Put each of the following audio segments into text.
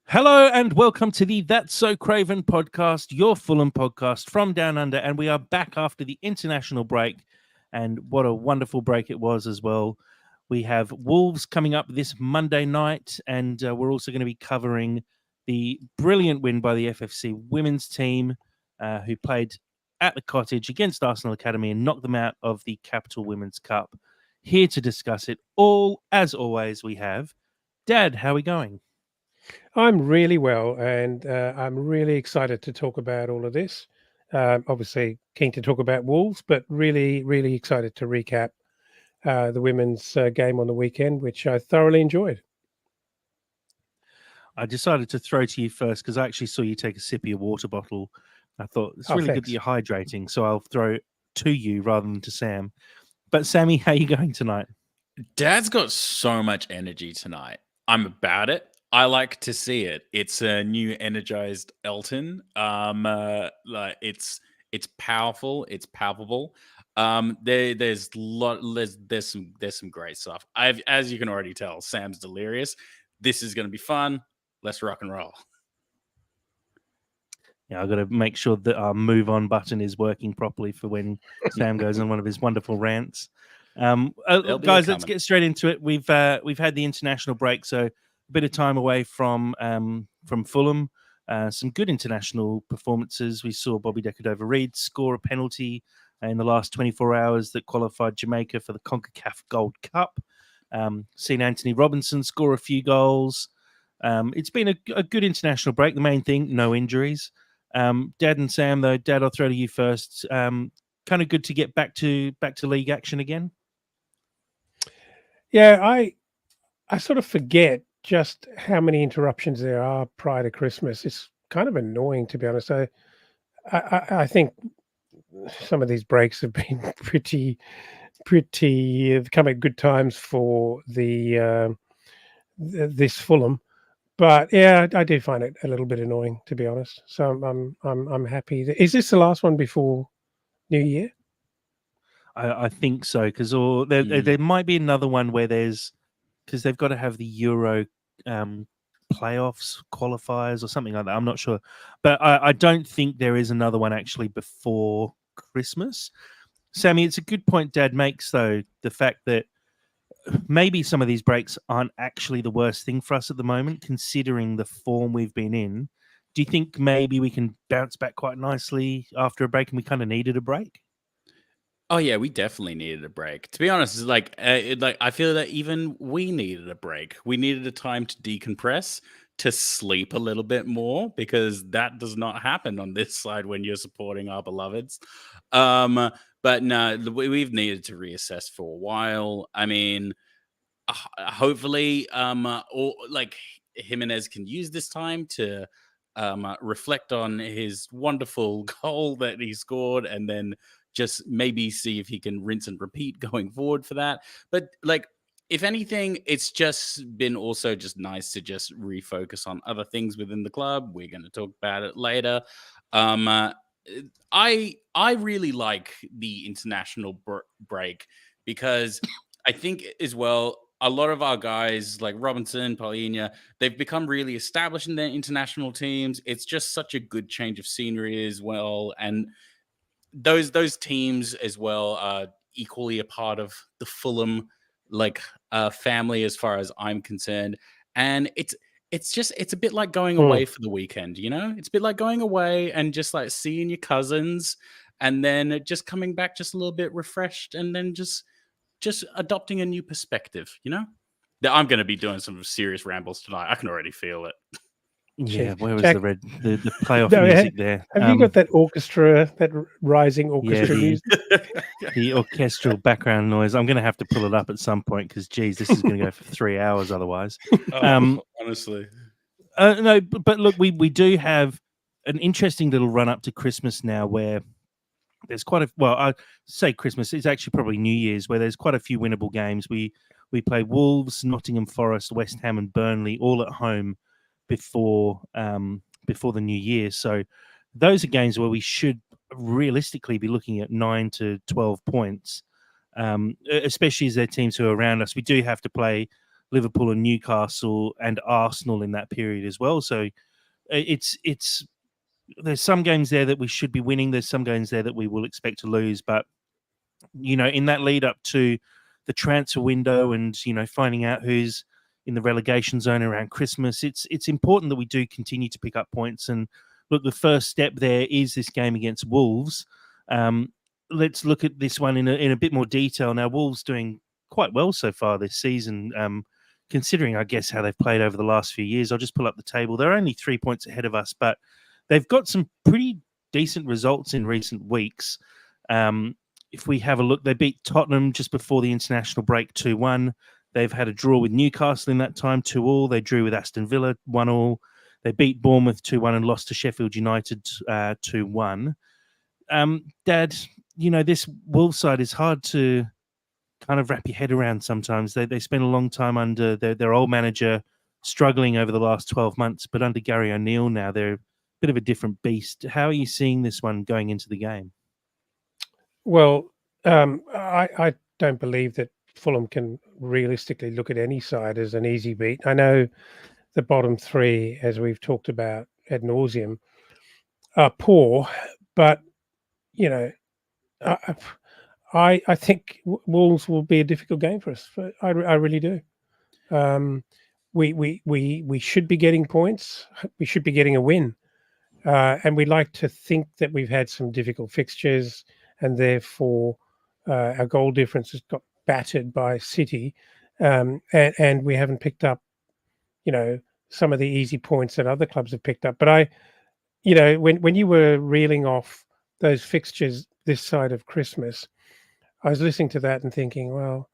Hello and welcome to the That's So Craven podcast, your Fulham podcast from Down Under. And we are back after the international break. And what a wonderful break it was as well. We have Wolves coming up this Monday night. And we're also going to be covering the brilliant win by the FFC women's team who played at the Cottage against Arsenal Academy and knocked them out of the Capital Women's Cup. Here to discuss it all, as always, we have Dad. How are we going? I'm really well, and I'm really excited to talk about all of this. Obviously, keen to talk about Wolves, but really, really excited to recap the women's game on the weekend, which I thoroughly enjoyed. I decided to throw to you first because I actually saw you take a sip of your water bottle. I thought it's really good that Thanks. you're hydrating, so I'll throw to you rather than to Sam. But Sammy, how are you going tonight? Dad's got so much energy tonight. I'm about it. I like to see it. It's a new energized Elton. It's powerful. It's palpable. There's some great stuff. As you can already tell, Sam's delirious. This is going to be fun. Let's rock and roll. Yeah, I've got to make sure that our move on button is working properly for when Sam goes on one of his wonderful rants. Guys, let's get straight into it. We've had the international break, so a bit of time away from Fulham. Some good international performances. We saw Bobby Decordova-Reid score a penalty in the last 24 hours that qualified Jamaica for the CONCACAF Gold Cup. Seen Anthony Robinson score a few goals. It's been a good international break. The main thing, no injuries. Dad and Sam, though. Dad, I'll throw to you first. Kind of good to get back to league action again. Yeah, I sort of forget just how many interruptions there are prior to Christmas. It's kind of annoying, to be honest. I think some of these breaks have been pretty come at good times for this Fulham. But yeah, I do find it a little bit annoying, to be honest. So I'm happy. Is this the last one before New Year? I think so, because there might be another one where because they've got to have the Euro playoffs qualifiers or something like that. I'm not sure, but I don't think there is another one actually before Christmas. Sammy, it's a good point Dad makes, though, the fact that maybe some of these breaks aren't actually the worst thing for us at the moment, considering the form we've been in. Do you think maybe we can bounce back quite nicely after a break, and we kind of needed a break? Oh yeah, we definitely needed a break. To be honest, it's like I feel that even we needed a break. We needed a time to decompress, to sleep a little bit more, because that does not happen on this side when you're supporting our beloveds. But no, we've needed to reassess for a while. I mean, hopefully, or like Jimenez can use this time to reflect on his wonderful goal that he scored, and then just maybe see if he can rinse and repeat going forward for that. But like, if anything, it's just been also just nice to just refocus on other things within the club. We're going to talk about it later. I really like the international break, because I think as well, a lot of our guys like Robinson, Paulina, they've become really established in their international teams. It's just such a good change of scenery as well. And those teams as well are equally a part of the Fulham family as far as I'm concerned. And it's a bit like going away for the weekend, you know? It's a bit like going away and just like seeing your cousins, and then just coming back just a little bit refreshed, and then just adopting a new perspective, you know? I'm going to be doing some serious rambles tonight. I can already feel it. Yeah, where was Jack, the playoff music there? Have you got that orchestra, that rising orchestra music? The orchestral background noise. I'm going to have to pull it up at some point because, geez, this is going to go for 3 hours otherwise. Honestly. No, but look, we do have an interesting little run up to Christmas now, where there's I say Christmas, it's actually probably New Year's, where there's quite a few winnable games. We play Wolves, Nottingham Forest, West Ham, and Burnley all at home before the New Year. So those are games where we should realistically be looking at 9 to 12 points, especially as they're teams who are around us. We do have to play Liverpool and Newcastle and Arsenal in that period as well. So it's there's some games there that we should be winning. There's some games there that we will expect to lose. But, in that lead up to the transfer window and, finding out who's in the relegation zone around Christmas, it's important that we do continue to pick up points. And look, the first step there is this game against Wolves. Let's look at this one in a bit more detail. Now, Wolves doing quite well so far this season, considering, I guess, how they've played over the last few years. I'll just pull up the table. They're only 3 points ahead of us, but they've got some pretty decent results in recent weeks. If we have a look, they beat Tottenham just before the international break 2-1. They've had a draw with Newcastle in that time, 2-2. They drew with Aston Villa, 1-1. They beat Bournemouth 2-1 and lost to Sheffield United 2-1. Dad, this Wolves side is hard to kind of wrap your head around sometimes. They spent a long time under their old manager, struggling over the last 12 months, but under Gary O'Neill now, they're a bit of a different beast. How are you seeing this one going into the game? Well, I don't believe that Fulham can realistically look at any side as an easy beat. I know the bottom three, as we've talked about ad nauseum, are poor, but I think Wolves will be a difficult game for us. I really do. We should be getting points. We should be getting a win, and we like to think that we've had some difficult fixtures, and therefore our goal difference has got battered by City, and we haven't picked up, some of the easy points that other clubs have picked up. But when you were reeling off those fixtures this side of Christmas, I was listening to that and thinking, well,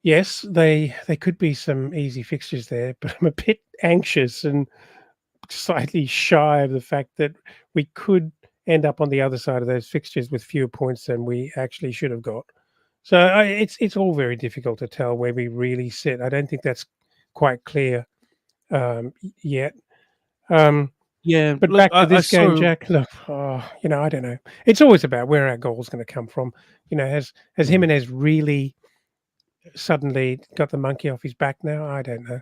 yes, they could be some easy fixtures there, but I'm a bit anxious and slightly shy of the fact that we could end up on the other side of those fixtures with fewer points than we actually should have got. So it's all very difficult to tell where we really sit. I don't think that's quite clear yet. Yeah, but look, back to this game, Jack. Look, I don't know. It's always about where our goal's going to come from. Has Jimenez really suddenly got the monkey off his back now? I don't know.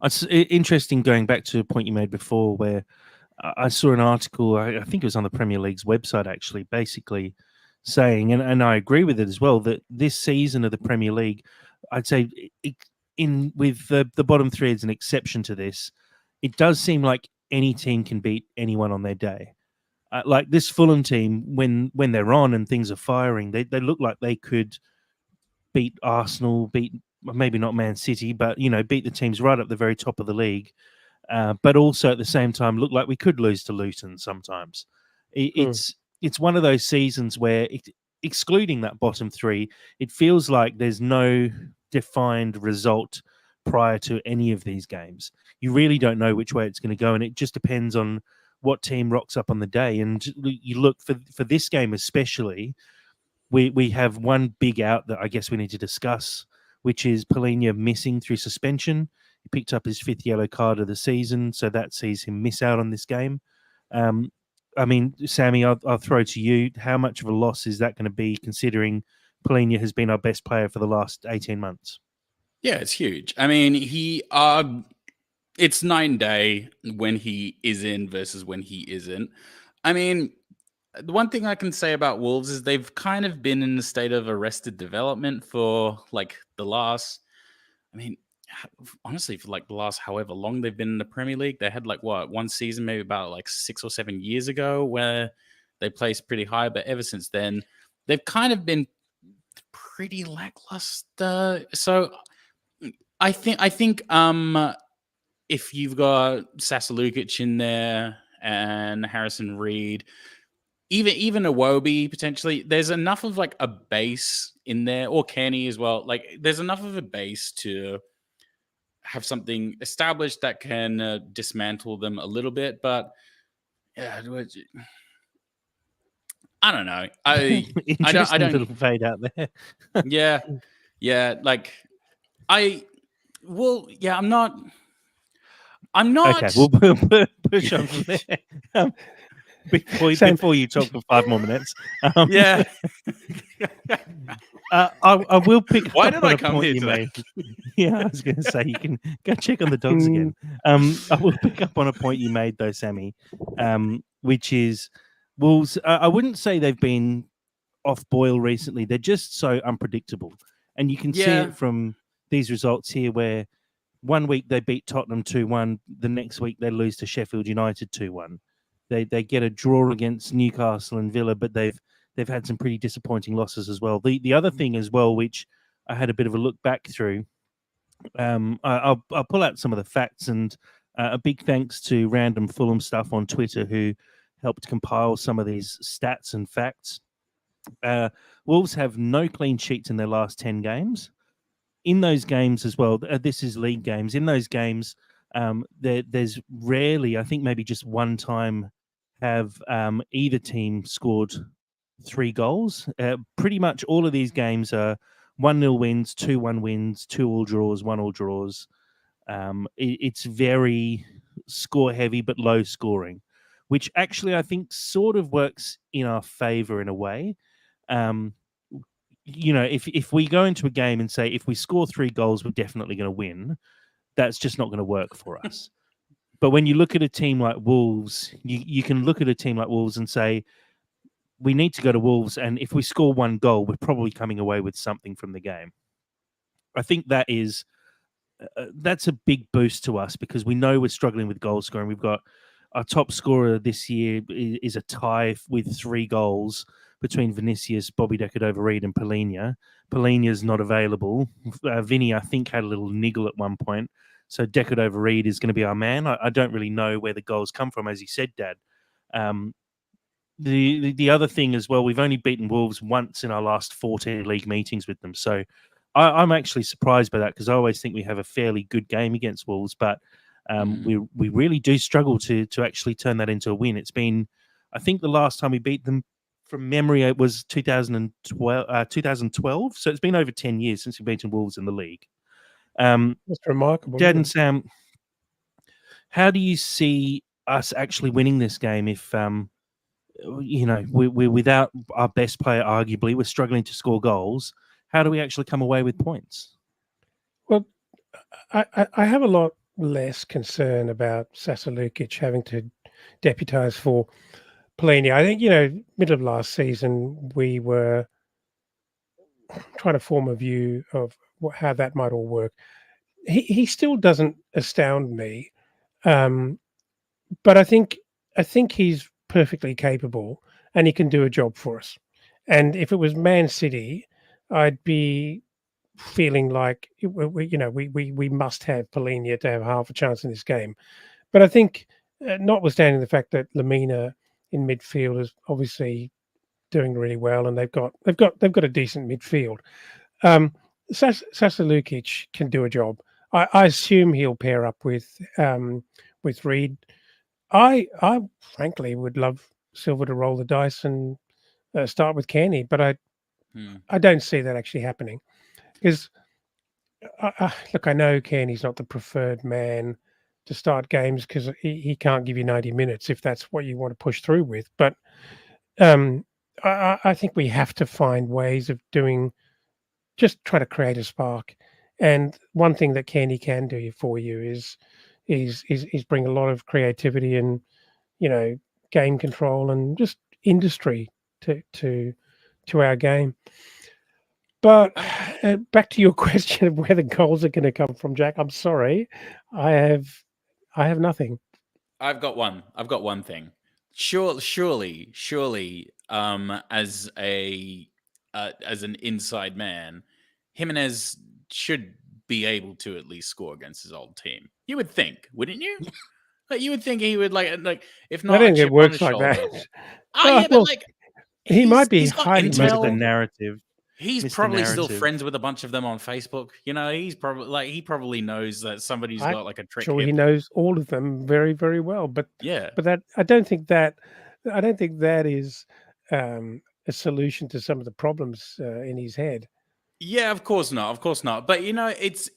It's interesting going back to a point you made before, where I saw an article. I think it was on the Premier League's website, actually, basically saying, and I agree with it as well, that this season of the Premier League, I'd say, with the bottom three as an exception to this, it does seem like any team can beat anyone on their day. Like this Fulham team, when they're on and things are firing, they look like they could beat Arsenal, beat maybe not Man City, but beat the teams right up the very top of the league. But also at the same time, look like we could lose to Luton sometimes. It's one of those seasons where, excluding that bottom three, it feels like there's no defined result prior to any of these games. You really don't know which way it's going to go, and it just depends on what team rocks up on the day. And you look for this game especially, we have one big out that I guess we need to discuss, which is Palhinha missing through suspension. He picked up his 5th yellow card of the season, so that sees him miss out on this game. I mean, Sammy, I'll throw to you. How much of a loss is that going to be, considering Palhinha has been our best player for the last 18 months? Yeah, it's huge. I mean, it's 9 day when he is in versus when he isn't. I mean, the one thing I can say about Wolves is they've kind of been in a state of arrested development for honestly, for the last however long they've been in the Premier League. They had one season, maybe about 6 or 7 years ago, where they placed pretty high. But ever since then, they've kind of been pretty lackluster. So I think if you've got Sasa Lukic in there and Harrison Reed, even Iwobi potentially, there's enough of a base in there, or Kenny as well. There's enough of a base to have something established that can dismantle them a little bit. But yeah, I don't know. I don't little fade out there. yeah. I'm not. Okay, we'll push on from there. Before you talk for 5 more minutes. Yeah. I will pick Why up did on I a come point here you today? made. Yeah, I was going to say you can go check on the dogs again. I will pick up on a point you made though, Sammy, which is Wolves. I wouldn't say they've been off boil recently. They're just so unpredictable, and you can see Yeah. it from these results here, where one week they beat Tottenham 2-1, the next week they lose to Sheffield United 2-1. They get a draw against Newcastle and Villa, but they've had some pretty disappointing losses as well. The other thing as well, which I had a bit of a look back through, I'll pull out some of the facts, and a big thanks to random Fulham stuff on Twitter who helped compile some of these stats and facts. Wolves have no clean sheets in their last 10 games. In those games as well, this is league games. In those games, there's rarely, I think maybe just one time, have either team scored 3 goals. Pretty much all of these games are 1-0 wins, 2-1 wins, 2 all draws, 1 all draws. It's very score heavy but low scoring, which actually I think sort of works in our favor in a way. If we go into a game and say if we score 3 goals, we're definitely going to win, that's just not going to work for us. But when you look at a team like Wolves, you can look at a team like Wolves and say, we need to go to Wolves, and if we score 1 goal, we're probably coming away with something from the game. I think that's a big boost to us because we know we're struggling with goal scoring. We've got our top scorer this year is a tie with 3 goals between Vinicius, Bobby Decordova-Reid, and Palhinha. Palhinha's not available. Vinny, I think, had a little niggle at one point. So Decordova-Reid is going to be our man. I don't really know where the goals come from, as you said, Dad. The other thing as well, we've only beaten Wolves once in our last 14 league meetings with them. So I'm actually surprised by that because I always think we have a fairly good game against Wolves, but we really do struggle to actually turn that into a win. It's been, I think the last time we beat them from memory, it was 2012. So it's been over 10 years since we've beaten Wolves in the league. That's remarkable. Dad and Sam, how do you see us actually winning this game if we're without our best player, arguably, we're struggling to score goals? How do we actually come away with points? Well, I have a lot less concern about Sasa Lukic having to deputise for Palhinha. I think, middle of last season, we were trying to form a view of how that might all work. He still doesn't astound me, but I think he's perfectly capable and he can do a job for us. And if it was Man City, I'd be feeling like we must have Palhinha to have half a chance in this game. But I think, notwithstanding the fact that Lamina in midfield is obviously doing really well, and they've got a decent midfield. Sasa Lukic can do a job. I assume he'll pair up with Reed. I frankly would love Silva to roll the dice and start with Kenny, but I don't see that actually happening because look, I know Kenny's not the preferred man to start games because he can't give you 90 minutes if that's what you want to push through with. But I think we have to find ways of just try to create a spark. And one thing that Kenny can do for you is bring a lot of creativity and game control and just industry to our game. But back to your question of where the goals are going to come from, Jack. I'm sorry, I have nothing. I've got one thing. Surely, as an inside man, Jimenez should be able to at least score against his old team. You would think, wouldn't you? Like you would think he would like if not. I don't think chip it works on his like shoulder. that. Yeah, but like he might be he's got highly Missed the intel. narrative. He's Missed the probably still narrative. friends with a bunch of them on Facebook. He's probably he probably knows that somebody's got like a trick. Sure, he knows all of them very, very well. But yeah, but that I don't think that is a solution to some of the problems in his head. Yeah, of course not. But it's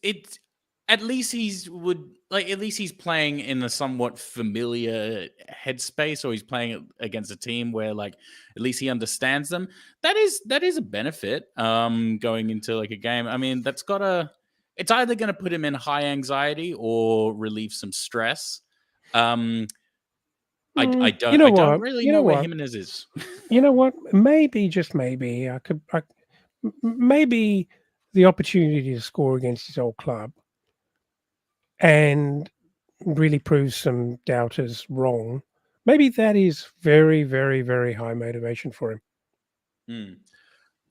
at least at least he's playing in a somewhat familiar headspace, or he's playing against a team where like at least he understands them. That is a benefit going into like a game. I mean, it's either going to put him in high anxiety or relieve some stress. I don't really know where Jimenez is. You know what? Maybe, just maybe, maybe the opportunity to score against his old club and really proves some doubters wrong. Maybe that is very, very, very high motivation for him. Hmm.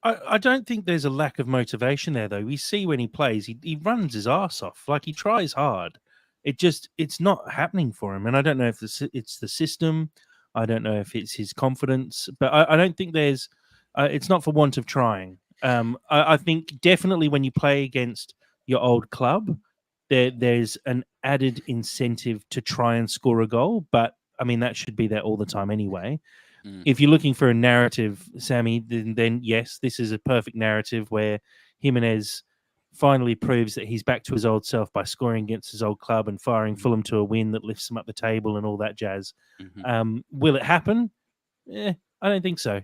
I don't think there's a lack of motivation there, though. We see when he plays, he runs his arse off. Like, he tries hard. It's not happening for him. And I don't know if it's the system. I don't know if it's his confidence. But I don't think it's not for want of trying. I think definitely when you play against your old club, there's an added incentive to try and score a goal. But, I mean, that should be there all the time anyway. If you're looking for a narrative, Sammy, then yes, this is a perfect narrative where Jimenez finally proves that he's back to his old self by scoring against his old club and firing Fulham to a win that lifts him up the table and all that jazz. Will it happen? I don't think so.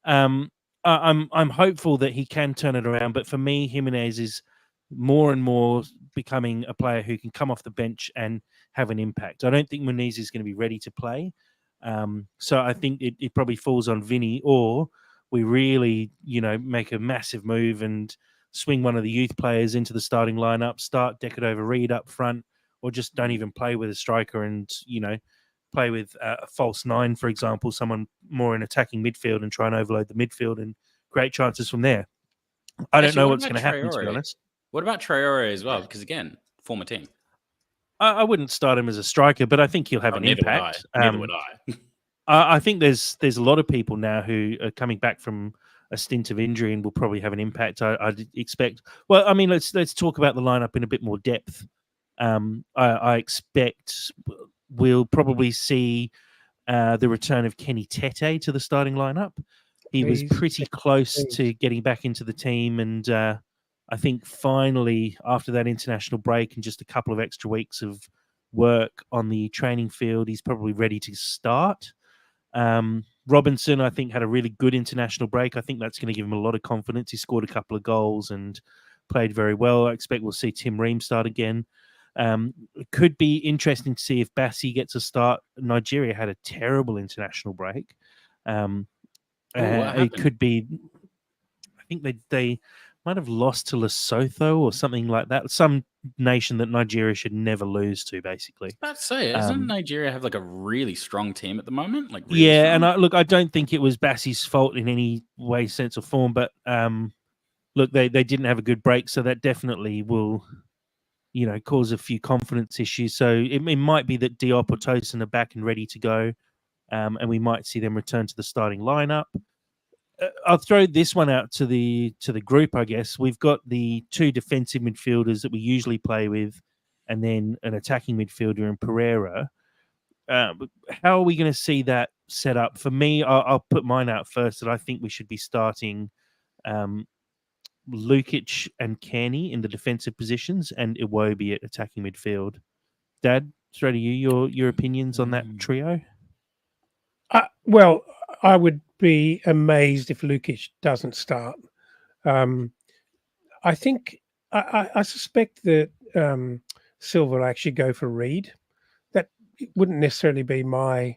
I'm hopeful that he can turn it around, but for me, Jimenez is more and more becoming a player who can come off the bench and have an impact. I don't think Muniz is going to be ready to play. So I think it probably falls on Vinny, or we really, make a massive move and swing one of the youth players into the starting lineup, start Decordova-Reid up front, or just don't even play with a striker and, play with a false nine, for example, someone more in attacking midfield and try and overload the midfield and create chances from there. I don't know what's going to happen, to be honest. What about Traore as well? Because again, former team. I wouldn't start him as a striker, but I think he'll have an impact. Neither would I. I think there's a lot of people now who are coming back from a stint of injury and will probably have an impact. I'd expect. Well, I mean, let's talk about the lineup in a bit more depth. I expect we'll probably see the return of Kenny Tete to the starting lineup. He was pretty close to getting back into the team, and I think finally, after that international break and just a couple of extra weeks of work on the training field, he's probably ready to start. Robinson, I think, had a really good international break. I think that's going to give him a lot of confidence. He scored a couple of goals and played very well. I expect we'll see Tim Ream start again. It could be interesting to see if Bassi gets a start. Nigeria had a terrible international break. It could be, I think they might have lost to Lesotho or something like that. Some nation that Nigeria should never lose to, basically. I'd say, doesn't Nigeria have like a really strong team at the moment? Like, really strong? And I don't think it was Bassi's fault in any way, sense, or form. But look, they didn't have a good break, so that definitely will, cause a few confidence issues. So it might be that Diop or Tosin are back and ready to go, and we might see them return to the starting lineup. I'll throw this one out to the group, I guess. We've got the two defensive midfielders that we usually play with, and then an attacking midfielder in Pereira. How are we going to see that set up? For me, I'll put mine out first, that I think we should be starting Lukic and Kearney in the defensive positions and Iwobi at attacking midfield. Dad, straight to you, your opinions on that trio? Well, I would be amazed if Lukic doesn't start. I think I suspect that Silva will actually go for Reid. That wouldn't necessarily be my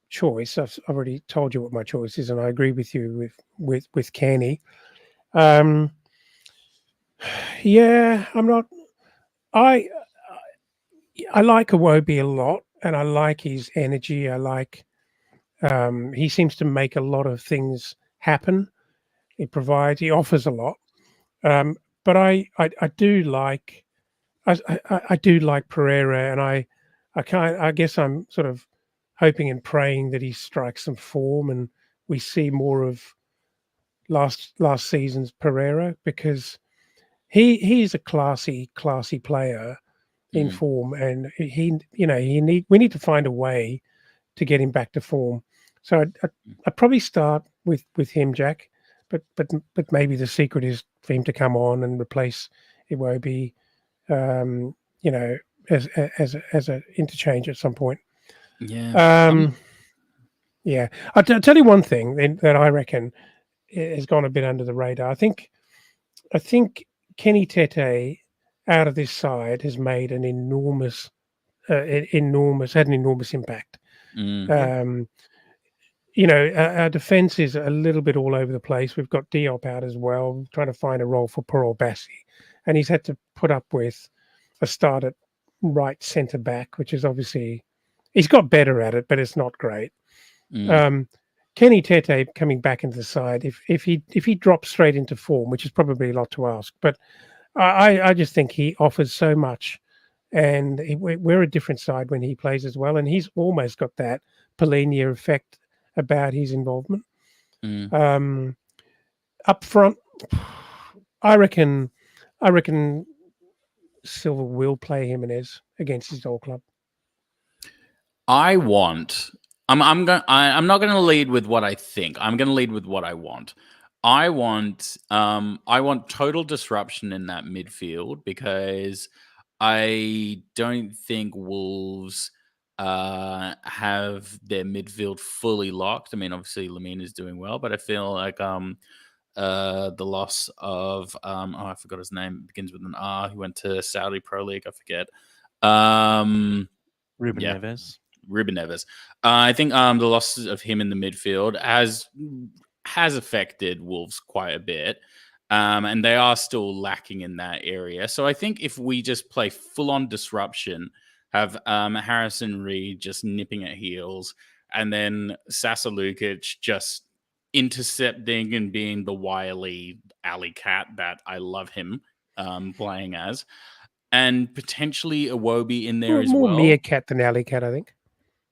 choice. I've already told you what my choice is, and I agree with you with Kearney. Yeah, I'm not. I like Iwobi a lot, and I like his energy. I like. He seems to make a lot of things happen. He offers a lot. But I do like, I do like Pereira, and I guess I'm sort of hoping and praying that he strikes some form and we see more of last season's Pereira, because he's a classy player in form, and we need to find a way to get him back to form. So I'd probably start with him, Jack, but maybe the secret is for him to come on and replace Iwobi you know, as an interchange at some point. Yeah. Yeah. I'll tell you one thing that I reckon has gone a bit under the radar. I think Kenny Tete out of this side has made an enormous had an enormous impact. You know, our defense is a little bit all over the place. We've got Diop out as well, trying to find a role for poor old Bassi, and he's had to put up with a start at right centre back, which is obviously he's got better at it, but it's not great. Kenny Tete coming back into the side, if he drops straight into form, which is probably a lot to ask, but I just think he offers so much, and we're a different side when he plays as well, and he's almost got that Polina effect about his involvement. Up front, I reckon Silva will play Jimenez against his old club. I'm not going to lead with what I think. I'm going to lead with what I want. I want total disruption in that midfield because I don't think Wolves have their midfield fully locked. I mean, obviously Lamine is doing well, but I feel like the loss of I forgot his name. It begins with an R. He went to Saudi Pro League. I forget. Ruben Neves. Ruben Neves. I think the loss of him in the midfield has affected Wolves quite a bit. And they are still lacking in that area. So I think if we just play full-on disruption, have Harrison Reed just nipping at heels, and then Sasa Lukic just intercepting and being the wily alley cat that I love him playing as, and potentially Iwobi in there as well. More meerkat than alley cat, I think.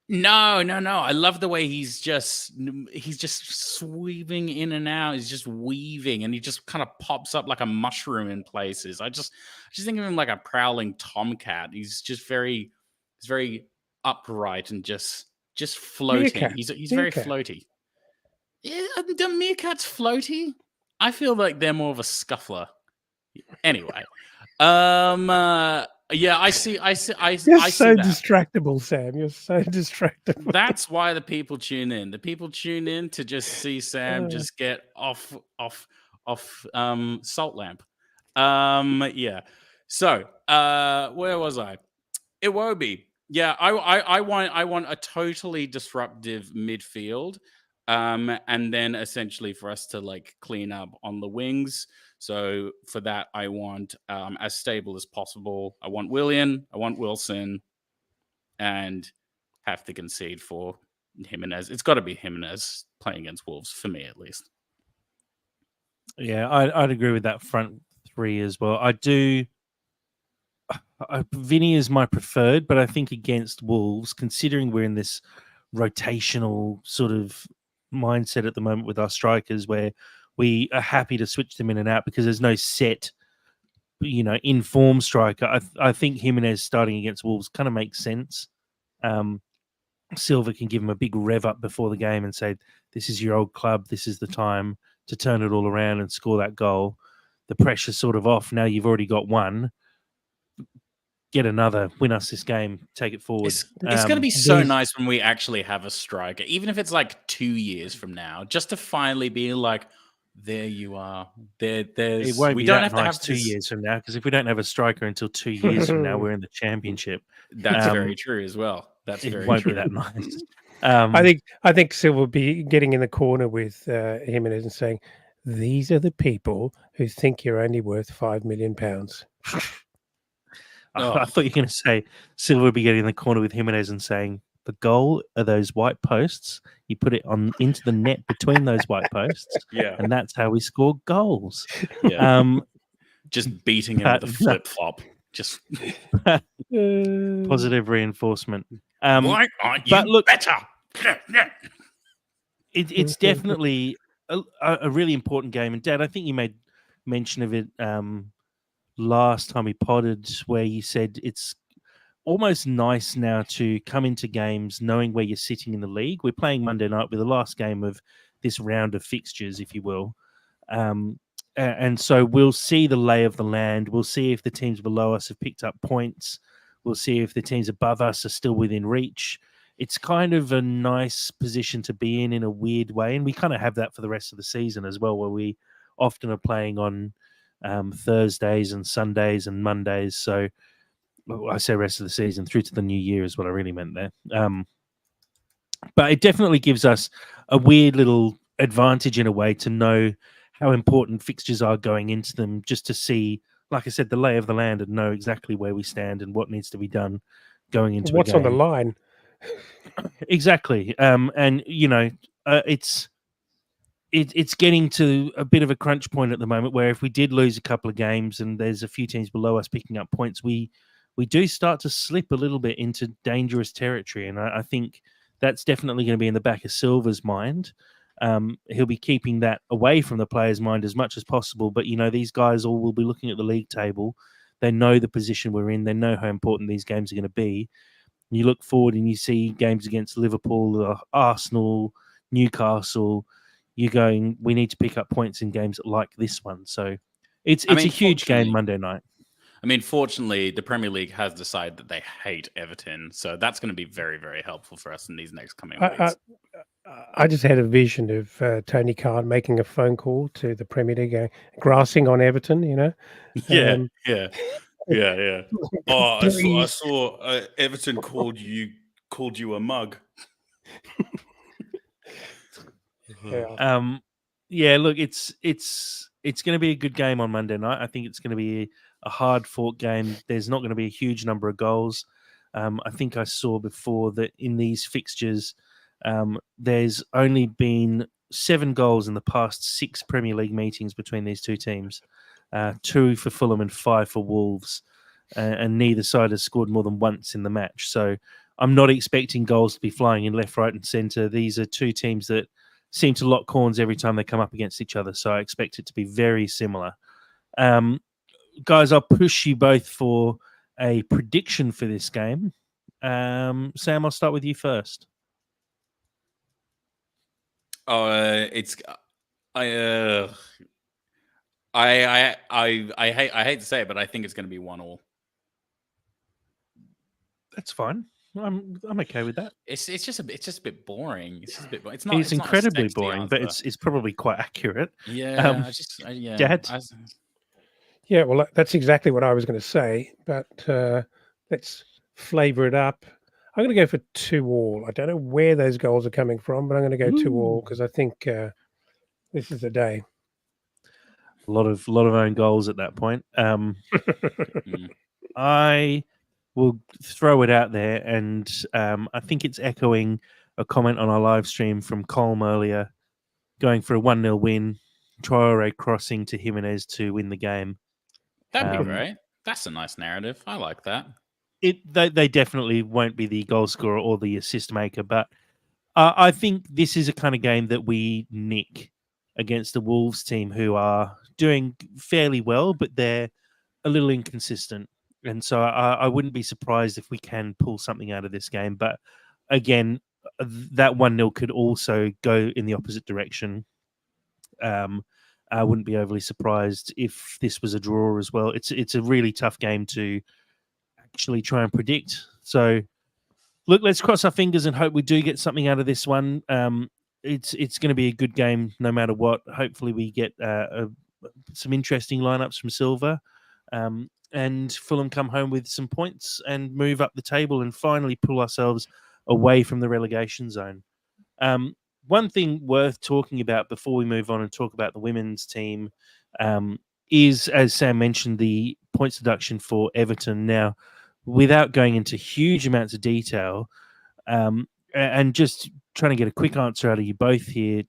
No. I love the way he's just sweeping in and out. He's just weaving, and he just kind of pops up like a mushroom in places. I just think of him like a prowling tomcat. He's very upright and just floating. Meerkat. He's very floaty. Yeah, the meerkat's floaty. I feel like they're more of a scuffler. Anyway, yeah, I see. You're so so distractible, Sam. You're so distractible. That's why the people tune in. The people tune in to just see Sam just get off Salt Lamp. Yeah. So, where was I? Iwobi. Yeah, I want a totally disruptive midfield. And then essentially for us to like clean up on the wings. So for that, I want as stable as possible. I want Willian, I want Wilson, and have to concede for Jimenez. It's got to be Jimenez playing against Wolves for me, at least. Yeah, I'd agree with that front three as well. I do. Vinny is my preferred, but I think against Wolves, considering we're in this rotational sort of mindset at the moment with our strikers where we are happy to switch them in and out because there's no set, in form striker. I think Jimenez starting against Wolves kind of makes sense. Silva can give him a big rev up before the game and say, this is your old club. This is the time to turn it all around and score that goal. The pressure's sort of off. Now you've already got one. Get another, win us this game, take it forward. It's going to be so nice when we actually have a striker, even if it's like 2 years from now, just to finally be like, there you are. It won't be that nice 2 years from now, because if we don't have a striker until 2 years from now, we're in the championship. That's very true as well. It won't be that nice. I think Silva will be getting in the corner with Jimenez and saying, "These are the people who think you're only worth £5 million." I thought you were going to say Silva would be getting in the corner with Jimenez and saying, the goal are those white posts. You put it into the net between those white posts. Yeah. And that's how we score goals. Yeah. Just beating him with a flip-flop. Just positive reinforcement. Why aren't you better? It's definitely a really important game. And Dad, I think you made mention of it last time we potted, where you said it's almost nice now to come into games knowing where you're sitting in the league. We're playing Monday night with the last game of this round of fixtures, if you will. and so we'll see the lay of the land. We'll see if the teams below us have picked up points. We'll see if the teams above us are still within reach. It's kind of a nice position to be in a weird way, and we kind of have that for the rest of the season as well, where we often are playing on Thursdays and Sundays and Mondays. So I say rest of the season through to the new year is what I really meant there. But it definitely gives us a weird little advantage in a way to know how important fixtures are going into them, just to see, like I said, the lay of the land and know exactly where we stand and what needs to be done going into what's a game. on the line. Exactly. And, you know, it's getting to a bit of a crunch point at the moment where if we did lose a couple of games and there's a few teams below us picking up points, we do start to slip a little bit into dangerous territory. And I think that's definitely going to be in the back of Silver's mind. He'll be keeping that away from the player's mind as much as possible. But, you know, these guys all will be looking at the league table. They know the position we're in. They know how important these games are going to be. You look forward and you see games against Liverpool, Arsenal, Newcastle. You're going, we need to pick up points in games like this one. So it's a huge game Monday night. I mean, fortunately, the Premier League has decided that they hate Everton. So that's going to be very, very helpful for us in these next coming weeks. I just had a vision of Tony Khan making a phone call to the Premier League, grassing on Everton, you know? Yeah. Oh, I saw Everton called you a mug. Yeah, look, it's going to be a good game on Monday night. I think it's going to be a hard-fought game. There's not going to be a huge number of goals. I think I saw before that in these fixtures, there's only been 7 goals in the past 6 Premier League meetings between these two teams. 2 for Fulham and 5 for Wolves. And neither side has scored more than once in the match. So I'm not expecting goals to be flying in left, right, and centre. These are two teams that seem to lock horns every time they come up against each other. So I expect it to be very similar. Guys, I'll push you both for a prediction for this game. Sam, I'll start with you first. I hate to say it, but I think it's going to be 1-1. That's fine. I'm okay with that. It's just a bit boring. It's just a bit. It's incredibly boring, but it's probably quite accurate. Yeah, Dad. Yeah, well, that's exactly what I was going to say. But let's flavour it up. I'm going to go for 2-2. I don't know where those goals are coming from, but I'm going to go 2-2 because I think this is the day. A lot of own goals at that point. I will throw it out there, and I think it's echoing a comment on our live stream from Colm earlier, going for a 1-0 win, Traore crossing to Jimenez to win the game. That'd be great. That's a nice narrative. I like that. They definitely won't be the goal scorer or the assist maker, but I think this is a kind of game that we nick against the Wolves team, who are doing fairly well, but they're a little inconsistent. And so I wouldn't be surprised if we can pull something out of this game. But again, that 1-0 could also go in the opposite direction. I wouldn't be overly surprised if this was a draw as well. It's a really tough game to actually try and predict. So, look, let's cross our fingers and hope we do get something out of this one. It's going to be a good game no matter what. Hopefully we get some interesting lineups from Silver. And Fulham come home with some points and move up the table and finally pull ourselves away from the relegation zone. One thing worth talking about before we move on and talk about the women's team is, as Sam mentioned, the points deduction for Everton. Now, without going into huge amounts of detail, and just trying to get a quick answer out of you both here,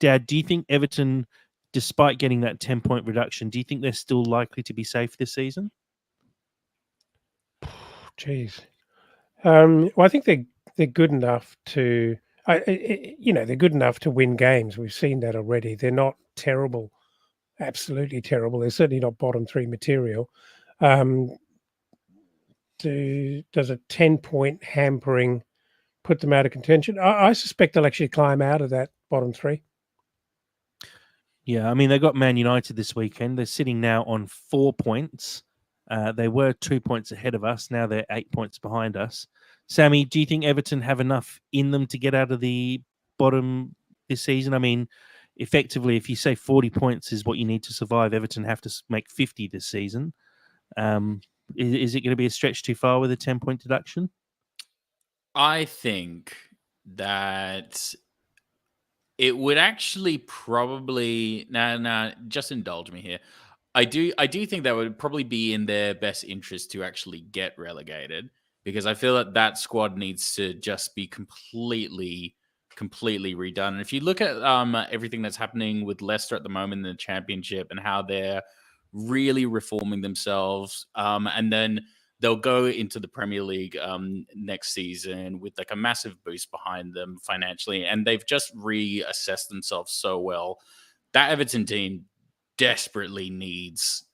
Dad, do you think Everton, despite getting that 10-point reduction, do you think they're still likely to be safe this season? Jeez. Well, I think they're good enough to, they're good enough to win games. We've seen that already. They're not terrible, absolutely terrible. They're certainly not bottom 3 material. Does a 10-point hampering put them out of contention? I suspect they'll actually climb out of that bottom 3. Yeah, I mean, they got Man United this weekend. They're sitting now on 4 points. They were 2 points ahead of us. Now they're 8 points behind us. Sammy, do you think Everton have enough in them to get out of the bottom this season? I mean, effectively, if you say 40 points is what you need to survive, Everton have to make 50 this season. Is it going to be a stretch too far with a 10-point deduction? I think that it would actually probably just indulge me here. I do think that would probably be in their best interest to actually get relegated, because I feel that squad needs to just be completely redone. And if you look at everything that's happening with Leicester at the moment in the Championship and how they're really reforming themselves, and then they'll go into the Premier League next season with like a massive boost behind them financially, and they've just reassessed themselves so well. That Everton team desperately needs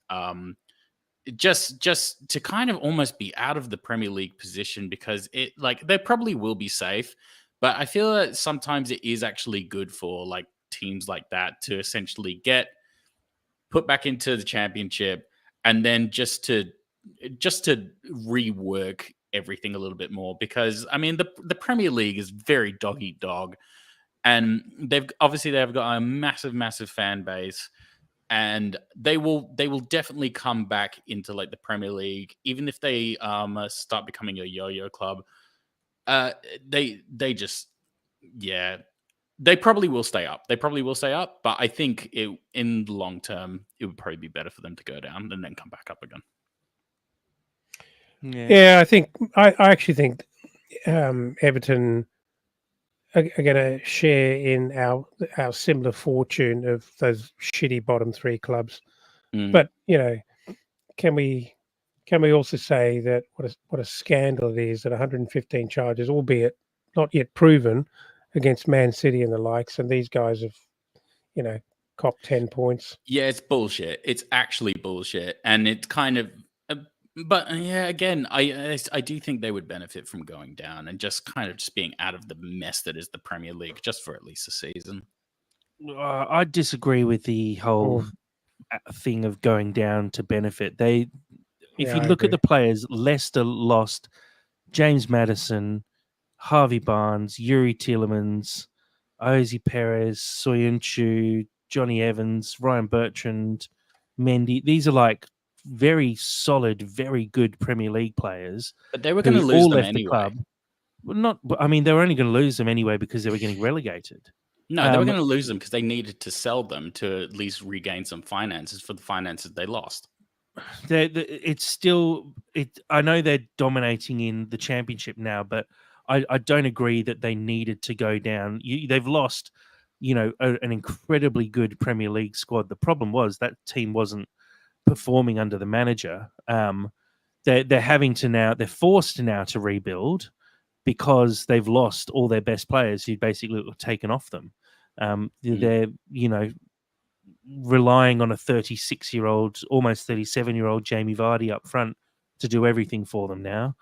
just to kind of almost be out of the Premier League position, because it, like, they probably will be safe, but I feel that sometimes it is actually good for like teams like that to essentially get put back into the Championship, and then just to rework everything a little bit more, because I mean the Premier League is very dog eat dog, and they've got a massive fan base, and they will definitely come back into like the Premier League, even if they start becoming a yo-yo club. They just, yeah, they probably will stay up. But I think in the long term, it would probably be better for them to go down and then come back up again. Yeah, I actually think Everton are going to share in our similar fortune of those shitty bottom three clubs. But can we also say that what a scandal it is that 115 charges, albeit not yet proven, against Man City and the likes, and these guys have copped 10 points. Yeah, it's bullshit. It's actually bullshit, and it's kind of. But yeah, again, I do think they would benefit from going down and just kind of just being out of the mess that is the Premier League, just for at least a season. I disagree with the whole thing of going down to benefit. If you look at the players, Leicester lost James Maddison, Harvey Barnes, Yuri Tielemans, Ozzy Perez, Soyuncu, Johnny Evans, Ryan Bertrand, Mendy. These are like very solid, very good Premier League players. But they were going to lose them anyway. The club. I mean, they were only going to lose them anyway because they were getting relegated. No, they were going to lose them because they needed to sell them to at least regain some finances for the finances they lost. It's still. I know they're dominating in the Championship now, but I don't agree that they needed to go down. They've lost, an incredibly good Premier League squad. The problem was that team wasn't performing under the manager. They're forced now to rebuild because they've lost all their best players who basically were taken off them. They're relying on a 36-year-old, almost 37-year-old Jamie Vardy up front to do everything for them now.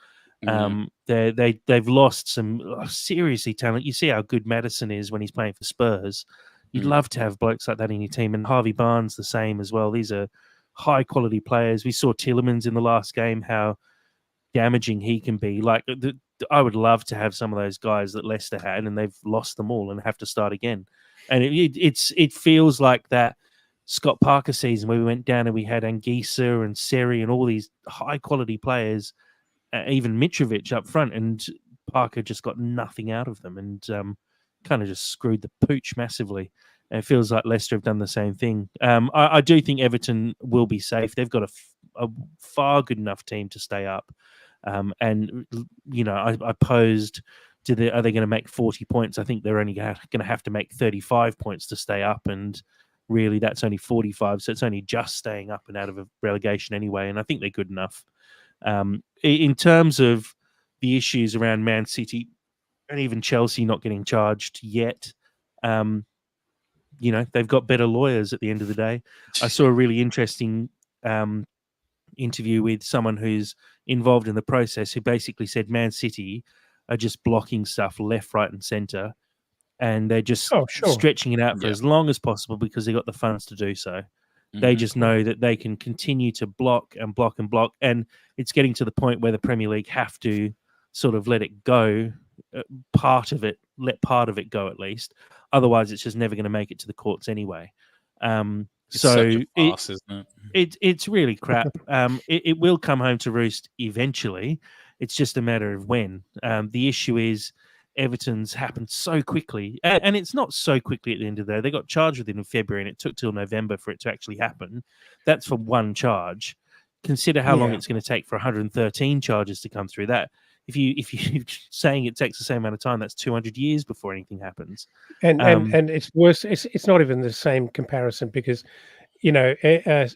They've lost some seriously talent. You see how good Maddison is when he's playing for Spurs. You'd love to have blokes like that in your team, and Harvey Barnes the same as well. These are high quality players. We saw Tielemans in the last game, how damaging he can be. Like I would love to have some of those guys that Leicester had, and they've lost them all and have to start again. And it feels like that Scott Parker season where we went down and we had Anguissa and Seri and all these high quality players, even Mitrovic up front, and Parker just got nothing out of them and kind of just screwed the pooch massively. And it feels like Leicester have done the same thing. I do think Everton will be safe. They've got a far good enough team to stay up. And I posed are they going to make 40 points? I think they're only going to have to make 35 points to stay up, and really that's only 45, so it's only just staying up and out of a relegation anyway, and I think they're good enough. In terms of the issues around Man City and even Chelsea not getting charged yet, they've got better lawyers at the end of the day. I saw a really interesting interview with someone who's involved in the process who basically said Man City are just blocking stuff left, right, and centre. and they're just sure. stretching it out for as long as possible because they got the funds to do so. They just know that they can continue to block and block and block, and it's getting to the point where the Premier League have to sort of let it go, let part of it go at least. Otherwise, it's just never going to make it to the courts anyway. It's such a farce, isn't it? It's really crap. It will come home to roost eventually. It's just a matter of when. The issue is Everton's happened so quickly, and it's not so quickly at the end of the day. They got charged with it in February, and it took till November for it to actually happen. That's for one charge. Consider how long it's going to take for 113 charges to come through. That if you're saying it takes the same amount of time, that's 200 years before anything happens. And it's worse. It's not even the same comparison because, you know,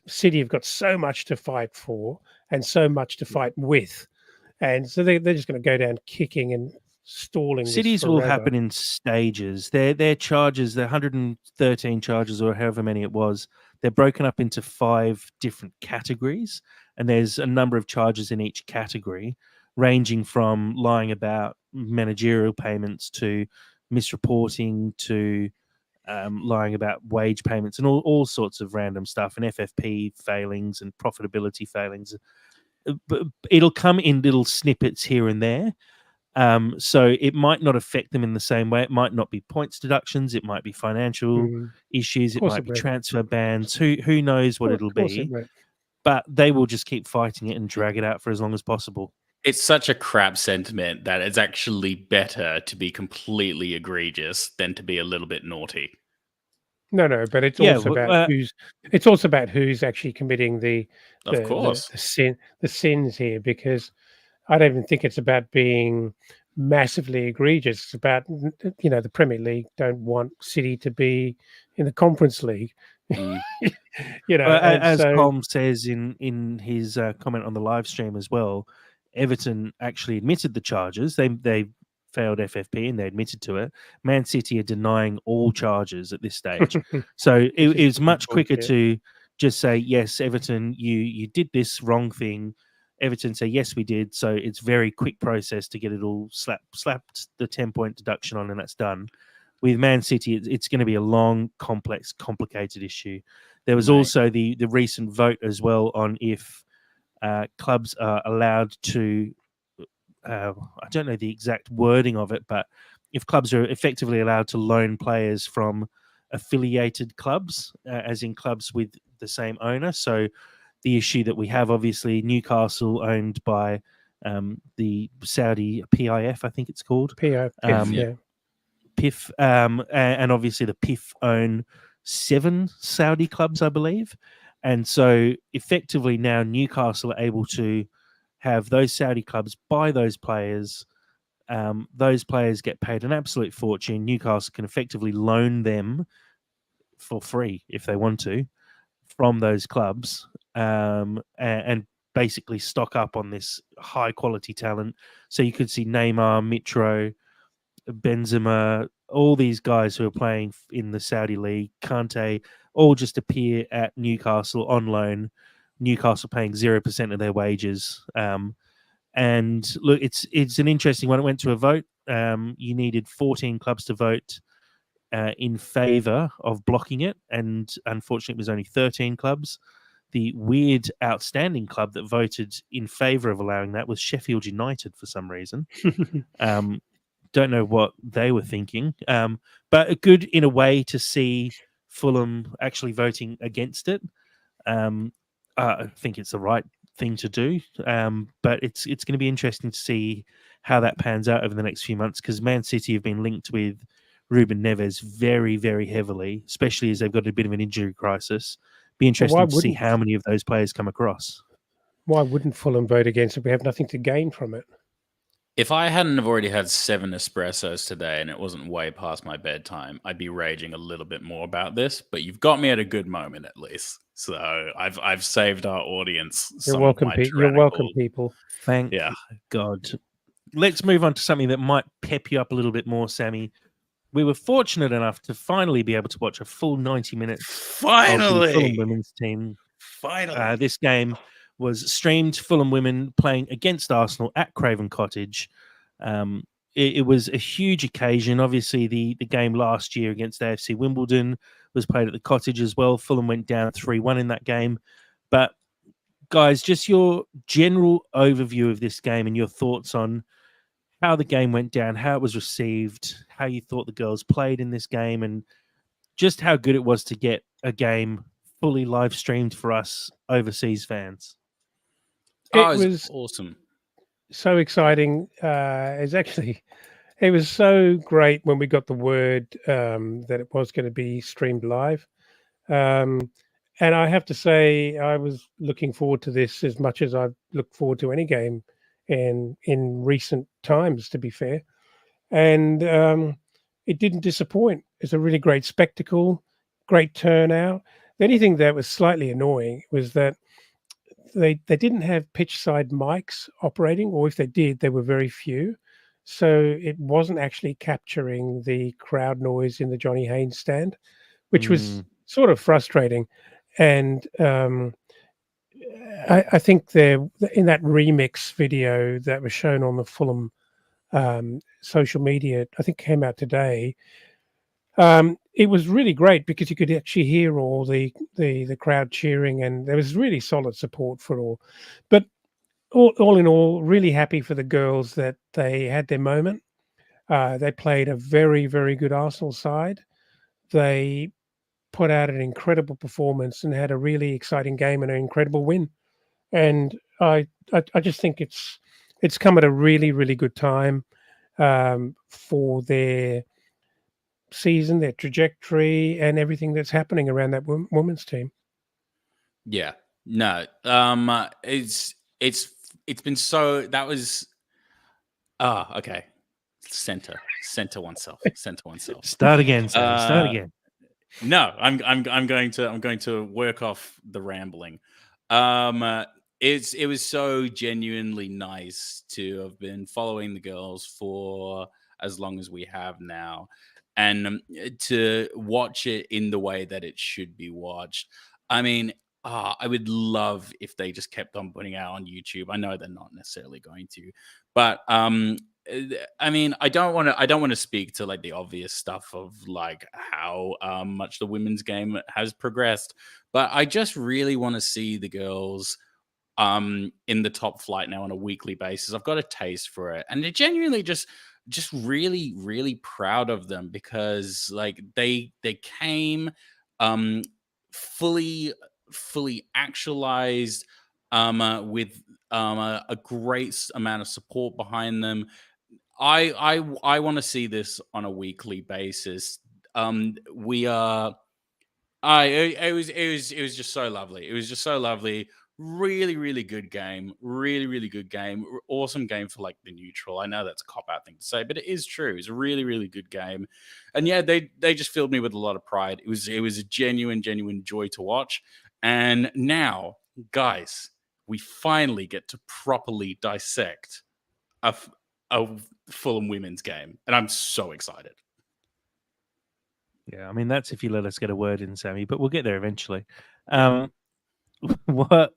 City have got so much to fight for and so much to fight with, and so they're just going to go down kicking and stalling. Cities will happen in stages. Their charges, the 113 charges or however many it was, they're broken up into 5 different categories, and there's a number of charges in each category, ranging from lying about managerial payments to misreporting to lying about wage payments and all sorts of random stuff, and FFP failings and profitability failings. But it'll come in little snippets here and there. So it might not affect them in the same way. It might not be points deductions. It might be financial issues. It might be transfer bans. Who knows what it'll be? But they will just keep fighting it and drag it out for as long as possible. It's such a crap sentiment that it's actually better to be completely egregious than to be a little bit naughty. No, but it's also about it's also about who's actually committing the sins here, because I don't even think it's about being massively egregious. It's about, you know, the Premier League don't want City to be in the Conference League. You know, as Colm says in his comment on the live stream as well, Everton actually admitted the charges. They failed FFP and they admitted to it. Man City are denying all charges at this stage. So it was much quicker to just say, yes, Everton, you did this wrong thing. Everton say, yes, we did. So it's very quick process to get it all slapped the 10-point deduction on, and that's done. With Man City, it's going to be a long, complex, complicated issue. There was also the recent vote as well on if clubs are allowed to, I don't know the exact wording of it, but if clubs are effectively allowed to loan players from affiliated clubs, as in clubs with the same owner. So the issue that we have, obviously, Newcastle owned by the Saudi PIF, I think it's called. PIF, PIF, and obviously the PIF own 7 Saudi clubs, I believe. And so effectively now Newcastle are able to have those Saudi clubs buy those players. Those players get paid an absolute fortune. Newcastle can effectively loan them for free if they want to from those clubs, and basically stock up on this high quality talent. So you could see Neymar, Mitro, Benzema, all these guys who are playing in the Saudi league, Kante, all just appear at Newcastle on loan. Newcastle paying 0% of their wages. And look, it's an interesting one. It went to a vote. You needed 14 clubs to vote in favour of blocking it, and unfortunately, it was only 13 clubs. The weird, outstanding club that voted in favour of allowing that was Sheffield United for some reason. Don't know what they were thinking, but good in a way to see Fulham actually voting against it. I think it's the right thing to do, but it's going to be interesting to see how that pans out over the next few months, because Man City have been linked with Ruben Neves very, very heavily, especially as they've got a bit of an injury crisis. Be interesting to see how many of those players come across. Why wouldn't Fulham vote against it? We have nothing to gain from it. If I hadn't have already had 7 espressos today and it wasn't way past my bedtime, I'd be raging a little bit more about this. But you've got me at a good moment, at least. So I've saved our audience. You're welcome, people. Thank God. Let's move on to something that might pep you up a little bit more, Sammy. We were fortunate enough to finally be able to watch a full 90 minutes of the Fulham women's team. Finally. This game was streamed, Fulham women playing against Arsenal at Craven Cottage. it was a huge occasion. Obviously, the game last year against AFC Wimbledon was played at the Cottage as well. Fulham went down 3-1 in that game. But guys, just your general overview of this game and your thoughts on how the game went down, how it was received, how you thought the girls played in this game, and just how good it was to get a game fully live streamed for us overseas fans. It was awesome. So exciting. It was so great when we got the word that it was going to be streamed live. And I have to say, I was looking forward to this as much as I've looked forward to any game in recent times, to be fair. And it didn't disappoint. It's a really great spectacle, great turnout. The only thing that was slightly annoying was that they didn't have pitch side mics operating, or if they did, they were very few. So it wasn't actually capturing the crowd noise in the Johnny Haynes stand, which was sort of frustrating. And I think there, in that remix video that was shown on the Fulham social media, I think came out today, it was really great because you could actually hear all the crowd cheering, and there was really solid support for it all. But all in all, really happy for the girls that they had their moment. They played a very, very good Arsenal side. They put out an incredible performance and had a really exciting game and an incredible win. And I just think it's come at a really, really good time for their season, their trajectory, and everything that's happening around that women's team. Yeah, no, it's been so, that was okay. Center oneself. Start again, Sam. Start again. No, I'm going to work off the rambling. It was so genuinely nice to have been following the girls for as long as we have now, and to watch it in the way that it should be watched. I mean, I would love if they just kept on putting out on YouTube. I know they're not necessarily going to, but I mean, I don't want to speak to like the obvious stuff of like how much the women's game has progressed, but I just really want to see the girls in the top flight now on a weekly basis. I've got a taste for it, and they're genuinely just really, really proud of them, because like they came fully actualized with a great amount of support behind them. I want to see this on a weekly basis. We are. It was just so lovely. It was just so lovely. Really, really good game. Really, really good game. Awesome game for like the neutral. I know that's a cop-out thing to say, but it is true. It's a really, really good game. And yeah, they just filled me with a lot of pride. It was a genuine joy to watch. And now, guys, we finally get to properly dissect a Fulham women's game, and I'm so excited. Yeah, I mean, that's if you let us get a word in, Sammy, but we'll get there eventually. What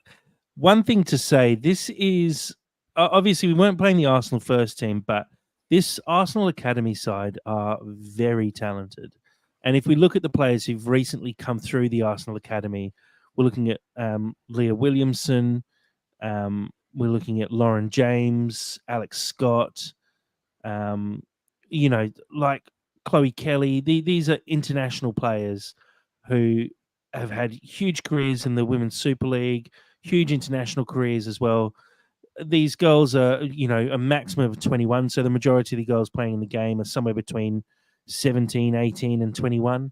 one thing to say, this is obviously we weren't playing the Arsenal first team, but this Arsenal Academy side are very talented. And if we look at the players who've recently come through the Arsenal Academy, we're looking at Leah Williamson, we're looking at Lauren James, Alex Scott, like Chloe Kelly. These are international players who have had huge careers in the Women's Super League, huge international careers as well. These girls are, a maximum of 21. So the majority of the girls playing in the game are somewhere between 17, 18 and 21.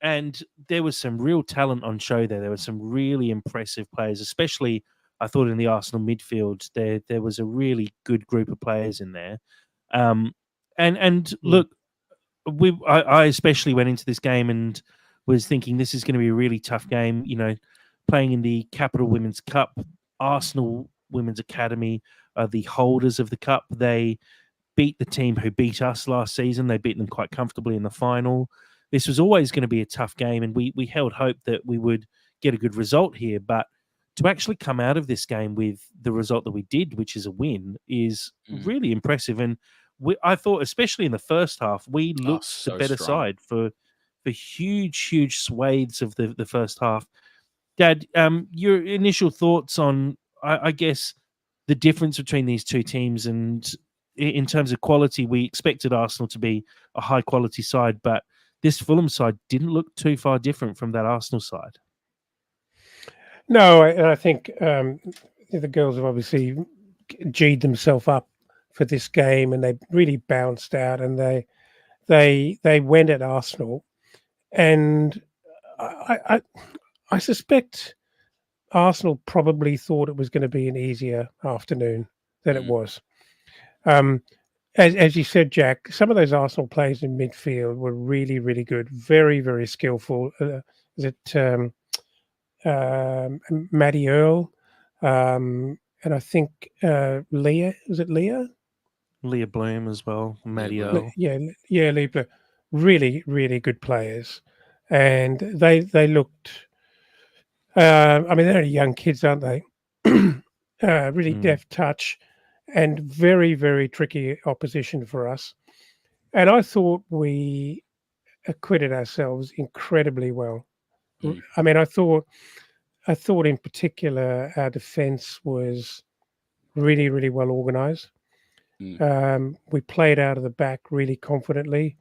And there was some real talent on show there. There were some really impressive players, especially I thought in the Arsenal midfield. There was a really good group of players in there. Look, I especially went into this game and was thinking this is going to be a really tough game. Playing in the Capital Women's Cup, Arsenal Women's Academy are the holders of the cup. They beat the team who beat us last season. They beat them quite comfortably in the final. This was always going to be a tough game, and we held hope that we would get a good result here. But to actually come out of this game with the result that we did, which is a win, is really impressive. And I thought, especially in the first half, we looked the better side for huge swathes of the first half. Dad, your initial thoughts on, I guess, the difference between these two teams, and in terms of quality, we expected Arsenal to be a high quality side, but this Fulham side didn't look too far different from that Arsenal side. No, I think the girls have obviously G'd themselves up for this game, and they really bounced out, and they went at Arsenal, and I suspect Arsenal probably thought it was going to be an easier afternoon than it was. As you said, Jack, some of those Arsenal players in midfield were really, really good, very, very skillful. Is it Maddie Earl? And I think Leah, was it Leah? Leah Bloom as well, Maddie Earl. Yeah, Leah Bloom. Really, really good players. And they looked, I mean, they're only young kids, aren't they? Really deft touch and very, very tricky opposition for us. And I thought we acquitted ourselves incredibly well. I mean, I thought in particular our defence was really, really well organised. We played out of the back really confidently.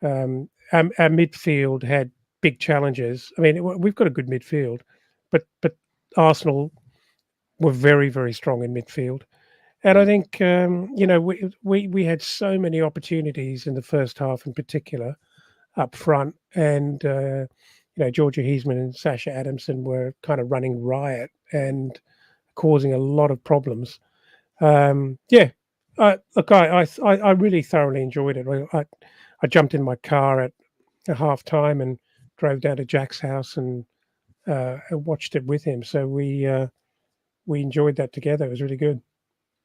Our midfield had big challenges. I mean, we've got a good midfield, but Arsenal were very, very strong in midfield. And I think we had so many opportunities in the first half, in particular, up front, and Georgia Heisman and Sasha Adamson were kind of running riot and causing a lot of problems. Look, I really thoroughly enjoyed it. I jumped in my car at half time and drove down to Jack's house and watched it with him. So we enjoyed that together. It was really good.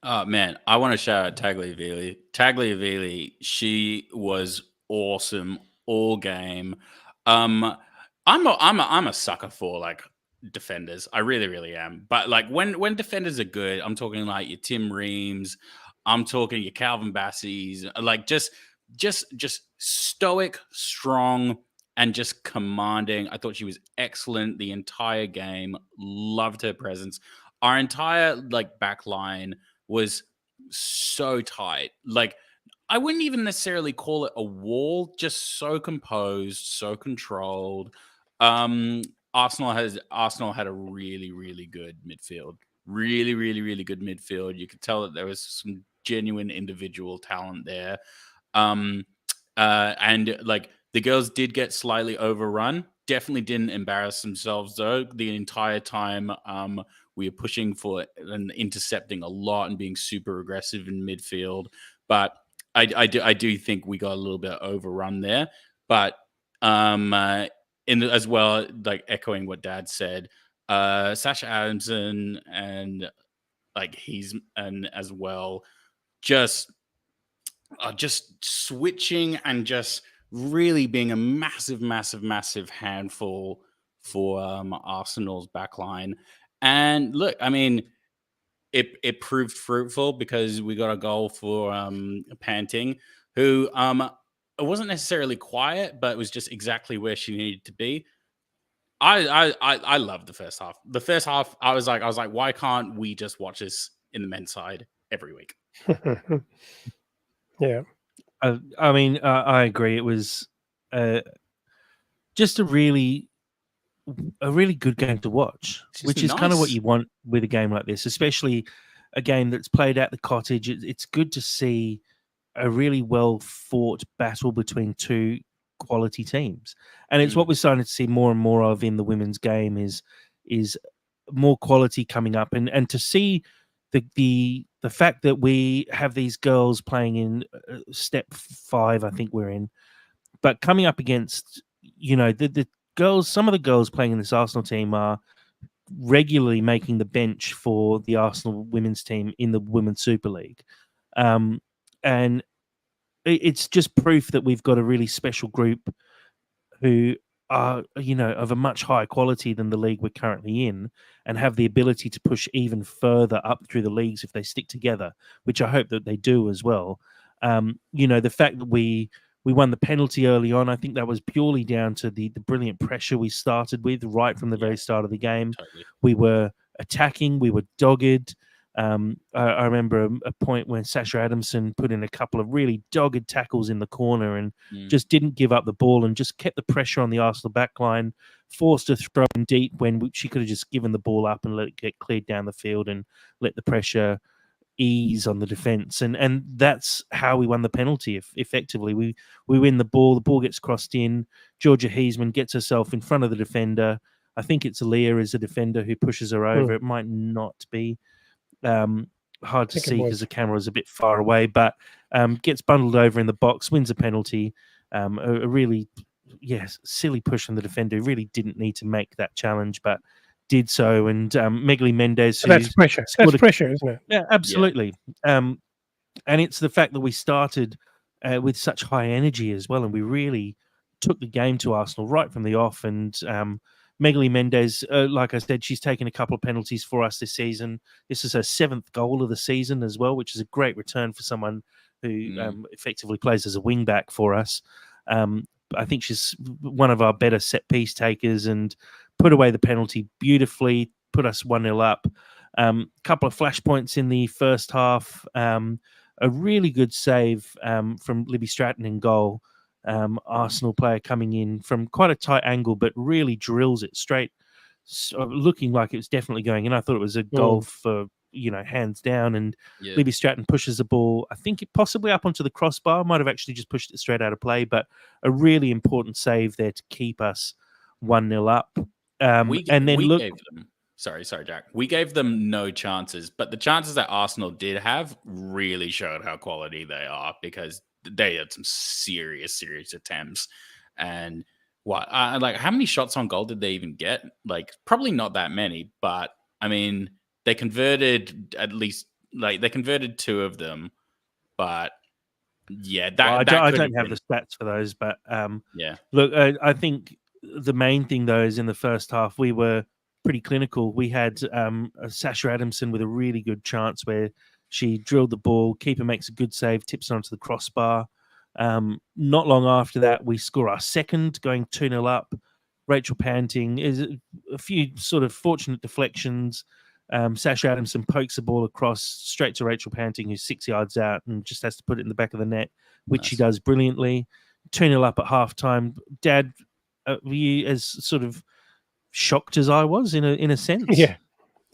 Oh man, I want to shout out Tagliafieri. Tagliafieri, she was awesome all game. I'm a sucker for like defenders. I really, really am. But like when defenders are good, I'm talking like your Tim Reams, I'm talking your Calvin Bassies, like just stoic, strong, and just commanding. I thought she was excellent the entire game. Loved her presence. Our entire like back line was so tight. Like I wouldn't even necessarily call it a wall, just so composed, so controlled. Arsenal had a really, really good midfield. Really, really, really good midfield. You could tell that there was some genuine individual talent there. And like the girls did get slightly overrun. Definitely didn't embarrass themselves though. The entire time we were pushing for and intercepting a lot and being super aggressive in midfield. But I do think we got a little bit overrun there. But as well, like echoing what Dad said, Sasha Adamson and like and as well, just switching and just really being a massive handful for Arsenal's backline. And look, I mean, it proved fruitful because we got a goal for Panting, who it wasn't necessarily quiet, but it was just exactly where she needed to be. I loved the first half. The first half, I was like, why can't we just watch this in the men's side every week? Yeah. I mean, I agree. It was just a really good game to watch, which is kind of what you want with a game like this, especially a game that's played at the Cottage. It's good to see a really well fought battle between two quality teams, and it's what we're starting to see more and more of in the women's game is more quality coming up, and to see the fact that we have these girls playing in step 5, I think we're in, but coming up against the girls. Some of the girls playing in this Arsenal team are regularly making the bench for the Arsenal women's team in the Women's Super League, and it's just proof that we've got a really special group who are, of a much higher quality than the league we're currently in, and have the ability to push even further up through the leagues if they stick together, which I hope that they do as well. The fact that we won the penalty early on, I think that was purely down to the brilliant pressure we started with right from the very start of the game. Totally. We were attacking, we were dogged. I remember a point when Sasha Adamson put in a couple of really dogged tackles in the corner and just didn't give up the ball and just kept the pressure on the Arsenal backline, forced a throw in deep when she could have just given the ball up and let it get cleared down the field and let the pressure ease on the defense. And that's how we won the penalty. Effectively, we win the ball gets crossed in. Georgia Heisman gets herself in front of the defender. I think it's Aaliyah as a defender who pushes her over. It might not be. Hard to see because the camera is a bit far away, but gets bundled over in the box, wins a penalty. A really, silly push from the defender who really didn't need to make that challenge, but did so. And Megali Mendes, that's pressure. That's pressure, isn't it? Yeah, absolutely. Yeah. And it's the fact that we started with such high energy as well, and we really took the game to Arsenal right from the off. And Megali Mendes, like I said, she's taken a couple of penalties for us this season. This is her 7th goal of the season as well, which is a great return for someone who effectively plays as a wing back for us. I think she's one of our better set piece takers and put away the penalty beautifully, put us 1-0 up. Couple of flashpoints in the first half. A really good save from Libby Stratton in goal. Arsenal player coming in from quite a tight angle, but really drills it straight, looking like it was definitely going in. I thought it was a goal for, hands down. And Libby Stratton pushes the ball, I think it possibly up onto the crossbar, might have actually just pushed it straight out of play, but a really important save there to keep us 1-0 up. Sorry, Jack. We gave them no chances, but the chances that Arsenal did have really showed how quality they are, because they had some serious attempts. And how many shots on goal did they even get? Like, probably not that many, but I mean, they converted they converted 2 of them. But yeah, I don't have the stats for those, but look, I think the main thing though is in the first half we were pretty clinical. We had Sasha Adamson with a really good chance where she drilled the ball, keeper makes a good save, tips it onto the crossbar. Not long after that, we score our second, going 2-0 up. Rachel Panting is a few sort of fortunate deflections. Sasha Adamson pokes the ball across straight to Rachel Panting, who's 6 yards out and just has to put it in the back of the net, which she does brilliantly. 2-0 up at halftime. Dad, were you as sort of shocked as I was in a sense? Yeah,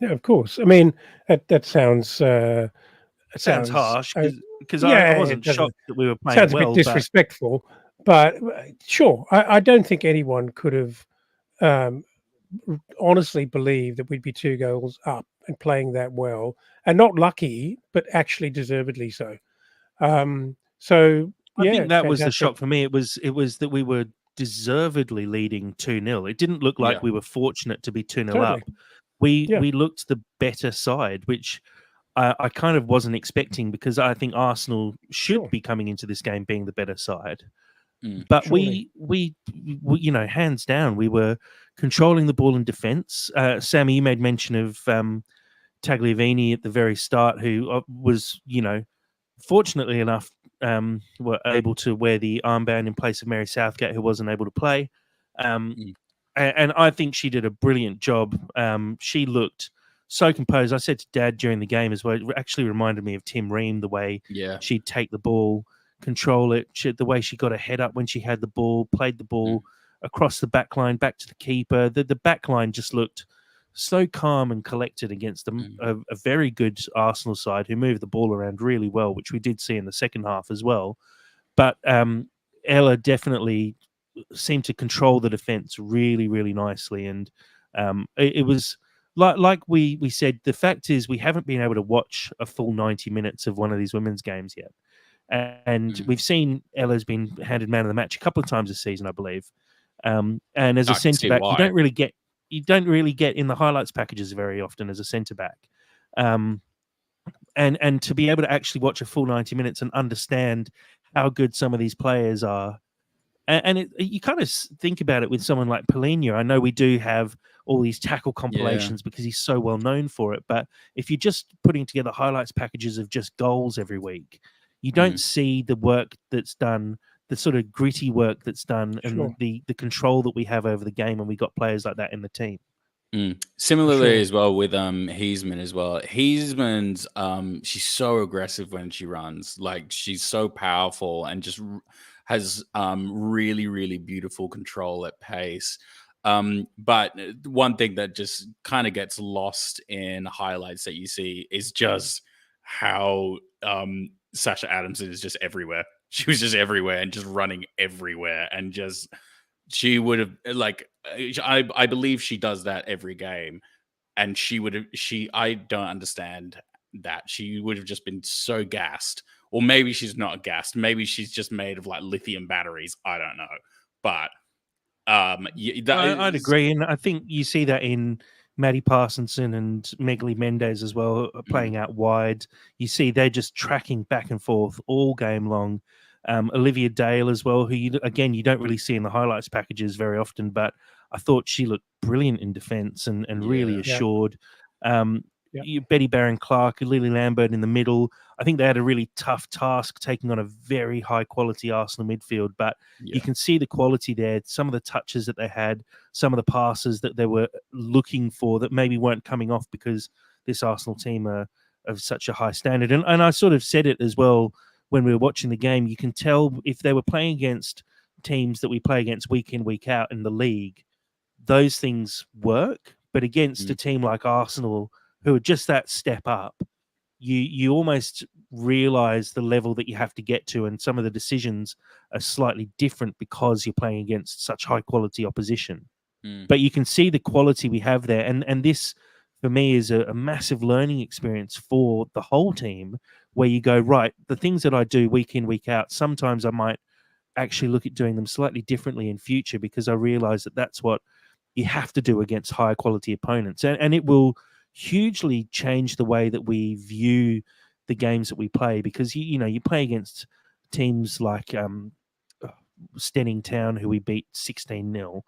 of course. I mean, that sounds it sounds harsh because I wasn't shocked that we were playing well. Sounds a bit disrespectful, but sure, I don't think anyone could have honestly believed that we'd be 2 goals up and playing that well, and not lucky, but actually deservedly so. I think that was the shock for me. It was that we were deservedly leading 2-0. It didn't look like we were fortunate to be 2-0 up. We looked the better side, which I kind of wasn't expecting, because I think Arsenal should be coming into this game being the better side. But we hands down, we were controlling the ball in defence. Sammy, you made mention of Tagliavini at the very start, who was, fortunately enough, were able to wear the armband in place of Mary Southgate, who wasn't able to play. And I think she did a brilliant job. She looked so composed. I said to Dad during the game as well, it actually reminded me of Tim Ream, the way she'd take the ball, control it, the way she got her head up when she had the ball, played the ball across the back line, back to the keeper. The back line just looked so calm and collected against a very good Arsenal side who moved the ball around really well, which we did see in the second half as well. But Ella definitely seemed to control the defence really, really nicely. And it was like we said, the fact is we haven't been able to watch a full 90 minutes of one of these women's games yet. And we've seen Ella's been handed man of the match a couple of times this season, I believe. And as a centre back, you don't really get in the highlights packages very often as a centre back. And to be able to actually watch a full 90 minutes and understand how good some of these players are And you kind of think about it with someone like Paulinho. I know we do have all these tackle compilations because he's so well known for it. But if you're just putting together highlights packages of just goals every week, you don't see the work that's done, the sort of gritty work that's done, and the control that we have over the game, and we got players like that in the team. Similarly as well with Heisman as well. Heisman's she's so aggressive when she runs. Like she's so powerful and just has really, really beautiful control at pace. But one thing that just kind of gets lost in highlights that you see is just how Sasha Adamson is just everywhere. She was just everywhere and just running everywhere and just she would have like I believe she does that every game, and I don't understand that she would have just been so gassed, or maybe she's not gassed, maybe she's just made of like lithium batteries. I don't know, but I'd agree, and I think you see that in Maddie Parsonson and Megly Mendez as well, playing out wide. You see they're just tracking back and forth all game long. Olivia Dale as well, who you don't really see in the highlights packages very often, but I thought she looked brilliant in defence and really assured. Betty Barron Clark, Lily Lambert in the middle. I think they had a really tough task taking on a very high quality Arsenal midfield, but you can see the quality there. Some of the touches that they had, some of the passes that they were looking for that maybe weren't coming off because this Arsenal team are of such a high standard. And I sort of said it as well when we were watching the game. You can tell if they were playing against teams that we play against week in, week out in the league, those things work. But against a team like Arsenal, who are just that step up, you almost realize the level that you have to get to, and some of the decisions are slightly different because you're playing against such high quality opposition. But you can see the quality we have there, and this for me is a massive learning experience for the whole team, where you go, right, the things that I do week in, week out, sometimes I might actually look at doing them slightly differently in future, because I realize that that's what you have to do against higher quality opponents, and it will hugely change the way that we view the games that we play, because you play against teams like Stenning Town, who we beat 16-0,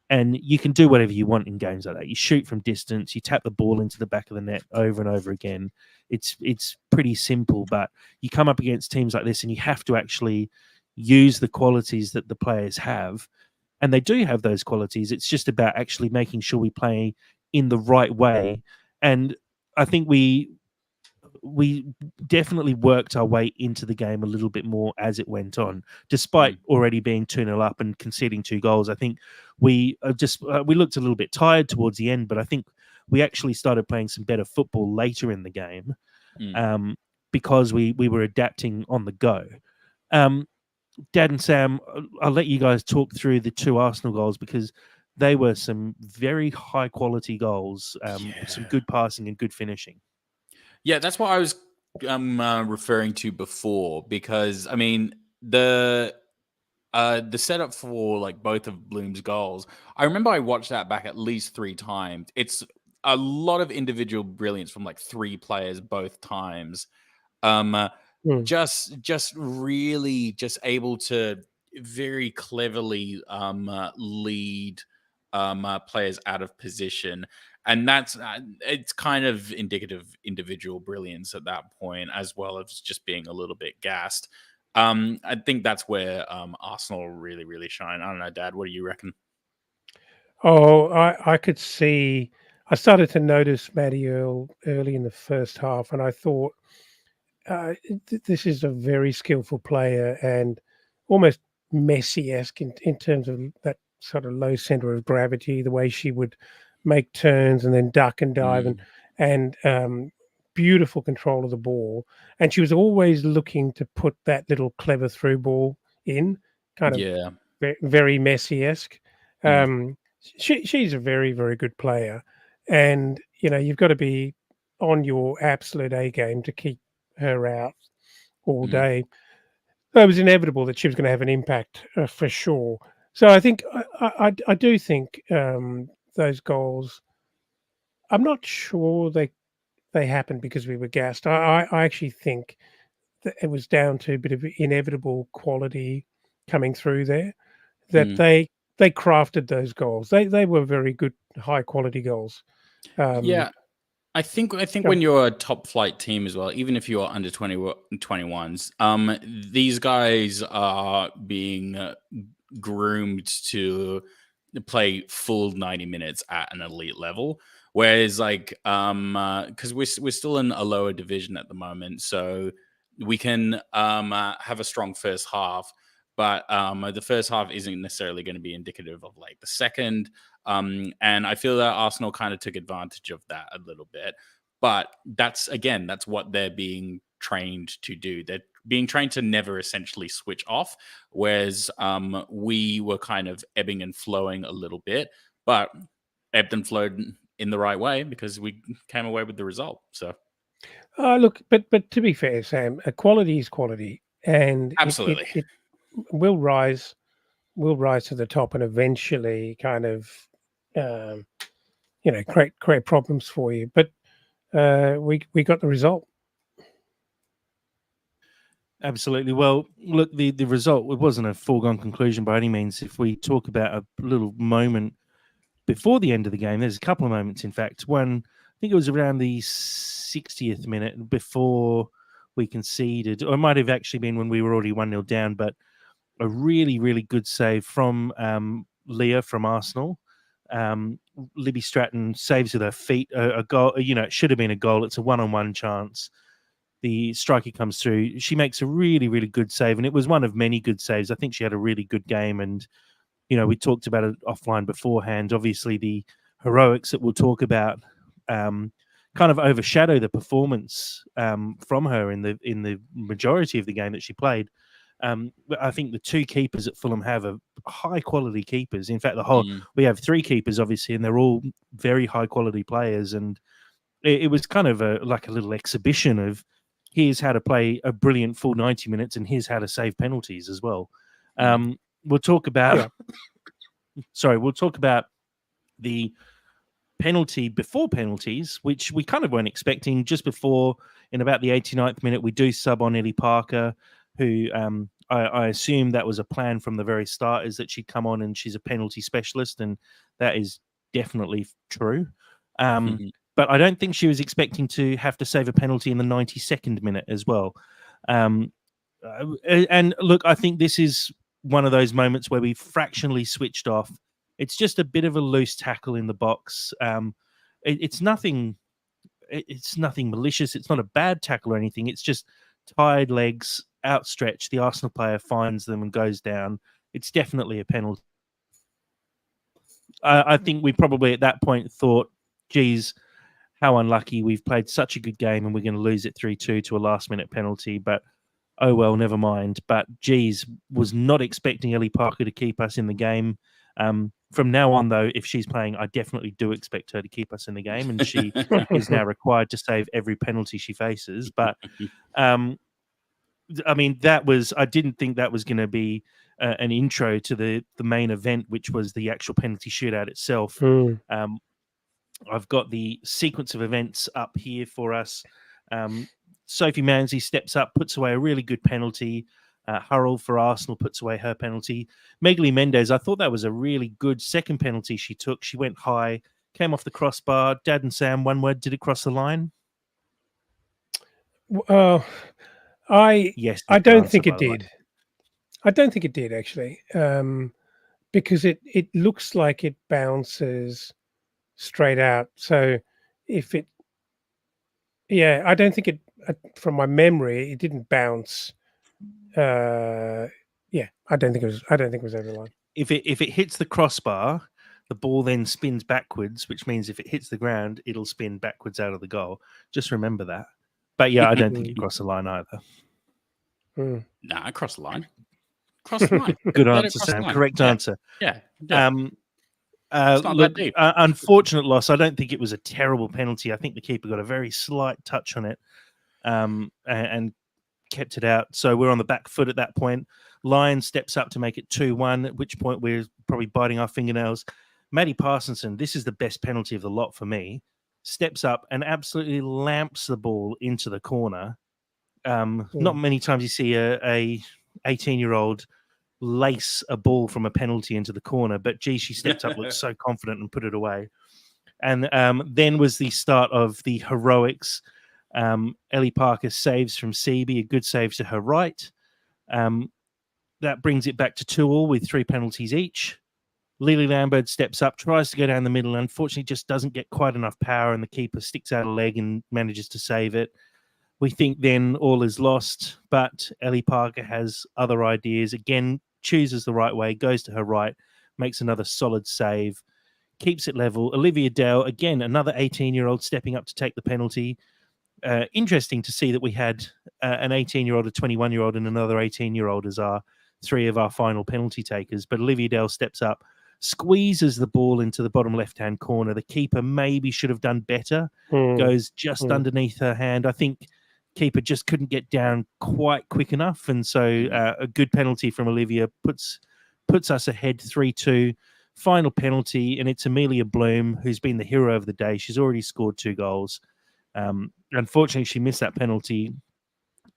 and you can do whatever you want in games like that. You shoot from distance, you tap the ball into the back of the net over and over again. It's pretty simple, but you come up against teams like this and you have to actually use the qualities that the players have, and they do have those qualities. It's just about actually making sure we play in the right way. And I think we definitely worked our way into the game a little bit more as it went on, despite already being 2-0 up and conceding 2 goals. I think we looked a little bit tired towards the end, but I think we actually started playing some better football later in the game, because we were adapting on the go. Dad and Sam, I'll let you guys talk through the 2 Arsenal goals, because they were some very high quality goals, some good passing and good finishing. Yeah, that's what I was referring to before, because I mean the setup for like both of Bloom's goals, I remember I watched that back at least 3 times. It's a lot of individual brilliance from like 3 players both times. Just really just able to very cleverly lead players out of position, and that's it's kind of indicative of individual brilliance at that point, as well as just being a little bit gassed. I think that's where Arsenal really, really shine. I don't know, Dad, what do you reckon? Oh, I could see. I started to notice Matty early in the first half, and I thought, this is a very skillful player and almost Messi-esque in terms of that sort of low center of gravity, the way she would make turns and then duck and dive, and beautiful control of the ball. And she was always looking to put that little clever through ball in, kind of very Messi-esque. She's a very, very good player, and you've got to be on your absolute A game to keep her out all day. It was inevitable that she was going to have an impact, for sure. So I think I do think those goals, I'm not sure they happened because we were gassed. I actually think that it was down to a bit of inevitable quality coming through there. that they crafted those goals. They were very good, high quality goals. Yeah. I think when you're a top flight team as well, even if you're under 21s, these guys are being groomed to play full 90 minutes at an elite level. Whereas because we're still in a lower division at the moment, so we can have a strong first half, but the first half isn't necessarily going to be indicative of like the second. And I feel that Arsenal kind of took advantage of that a little bit. But that's what they're being trained to do. They're being trained to never essentially switch off, whereas we were kind of ebbing and flowing a little bit, but ebbed and flowed in the right way because we came away with the result. So, look, but to be fair, Sam, quality is quality, and absolutely, it will rise to the top, and eventually, kind of, create problems for you. But we got the result. Absolutely. Well, look, the result, it wasn't a foregone conclusion by any means. If we talk about a little moment before the end of the game, there's a couple of moments, in fact. One, I think it was around the 60th minute before we conceded, or it might have actually been when we were already 1-0 down, but a really, really good save from Leah from Arsenal. Libby Stratton saves with her feet a goal. It should have been a goal. It's a one-on-one chance. The striker comes through. She makes a really, really good save, and it was one of many good saves. I think she had a really good game, and we talked about it offline beforehand. Obviously, the heroics that we'll talk about kind of overshadow the performance from her in the majority of the game that she played. I think the two keepers at Fulham have a high quality keepers. In fact, we have three keepers, obviously, and they're all very high quality players. And it was kind of like a little exhibition of here's how to play a brilliant full 90 minutes, and here's how to save penalties as well. We'll talk about. Sorry, we'll talk about the penalty before penalties, which we kind of weren't expecting. Just before, in about the 89th minute, we do sub on Ellie Parker, who I assume that was a plan from the very start, is that she'd come on and she's a penalty specialist, and that is definitely true. But I don't think she was expecting to have to save a penalty in the 92nd minute as well. And look, I think this is one of those moments where we fractionally switched off. It's just a bit of a loose tackle in the box. It's nothing. It's nothing malicious. It's not a bad tackle or anything. It's just tired legs, outstretched. The Arsenal player finds them and goes down. It's definitely a penalty. I think we probably at that point thought, geez, how unlucky. We've played such a good game and we're going to lose it 3-2 to a last-minute penalty. But, oh well, never mind. But, geez, was not expecting Ellie Parker to keep us in the game. From now on, though, if she's playing, I definitely do expect her to keep us in the game, and she is now required to save every penalty she faces. But, I mean, I didn't think that was going to be an intro to the main event, which was the actual penalty shootout itself. I've got the sequence of events up here for us. Sophie Manzi steps up, puts away a really good penalty. Hurrell for Arsenal puts away her penalty. Megally Mendes, I thought that was a really good second penalty she took. She went high, came off the crossbar. Dad and Sam, one word, did it cross the line? I don't think it did. I don't think it did, actually, because it looks like it bounces straight out. So I don't think it, from my memory, it didn't bounce. I don't think it was over the line. If it hits the crossbar, the ball then spins backwards, which means if it hits the ground, it'll spin backwards out of the goal. Just remember that. But yeah, I don't think it crossed the line either. Nah, cross the line. Cross the line. Good answer, Sam. Correct answer. Yeah. Look, unfortunate loss. I don't think it was a terrible penalty. I think the keeper got a very slight touch on it, and kept it out. So we're on the back foot at that point. Lyon steps up to make it 2-1, at which point we're probably biting our fingernails. Maddie Parsonson, this is the best penalty of the lot for me, steps up and absolutely lamps the ball into the corner. Not many times you see a 18-year-old lace a ball from a penalty into the corner. But gee, she stepped up, looked so confident, and put it away. And then was the start of the heroics. Ellie Parker saves from Seaby, a good save to her right. That brings it back to 2-2 with 3 penalties each. Lily Lambert steps up, tries to go down the middle, and unfortunately just doesn't get quite enough power, and the keeper sticks out a leg and manages to save it. We think then all is lost, but Ellie Parker has other ideas. Again, chooses the right way, goes to her right, makes another solid save, keeps it level. Olivia Dale, again, another 18-year-old stepping up to take the penalty. Interesting to see that we had an 18-year-old, a 21-year-old, and another 18-year-old as our 3 of our final penalty takers. But Olivia Dale steps up, squeezes the ball into the bottom left-hand corner. The keeper maybe should have done better. Goes just underneath her hand. I think keeper just couldn't get down quite quick enough. And so a good penalty from Olivia puts us ahead 3-2. Final penalty, and it's Amelia Bloom, who's been the hero of the day. She's already scored 2 goals. Unfortunately, she missed that penalty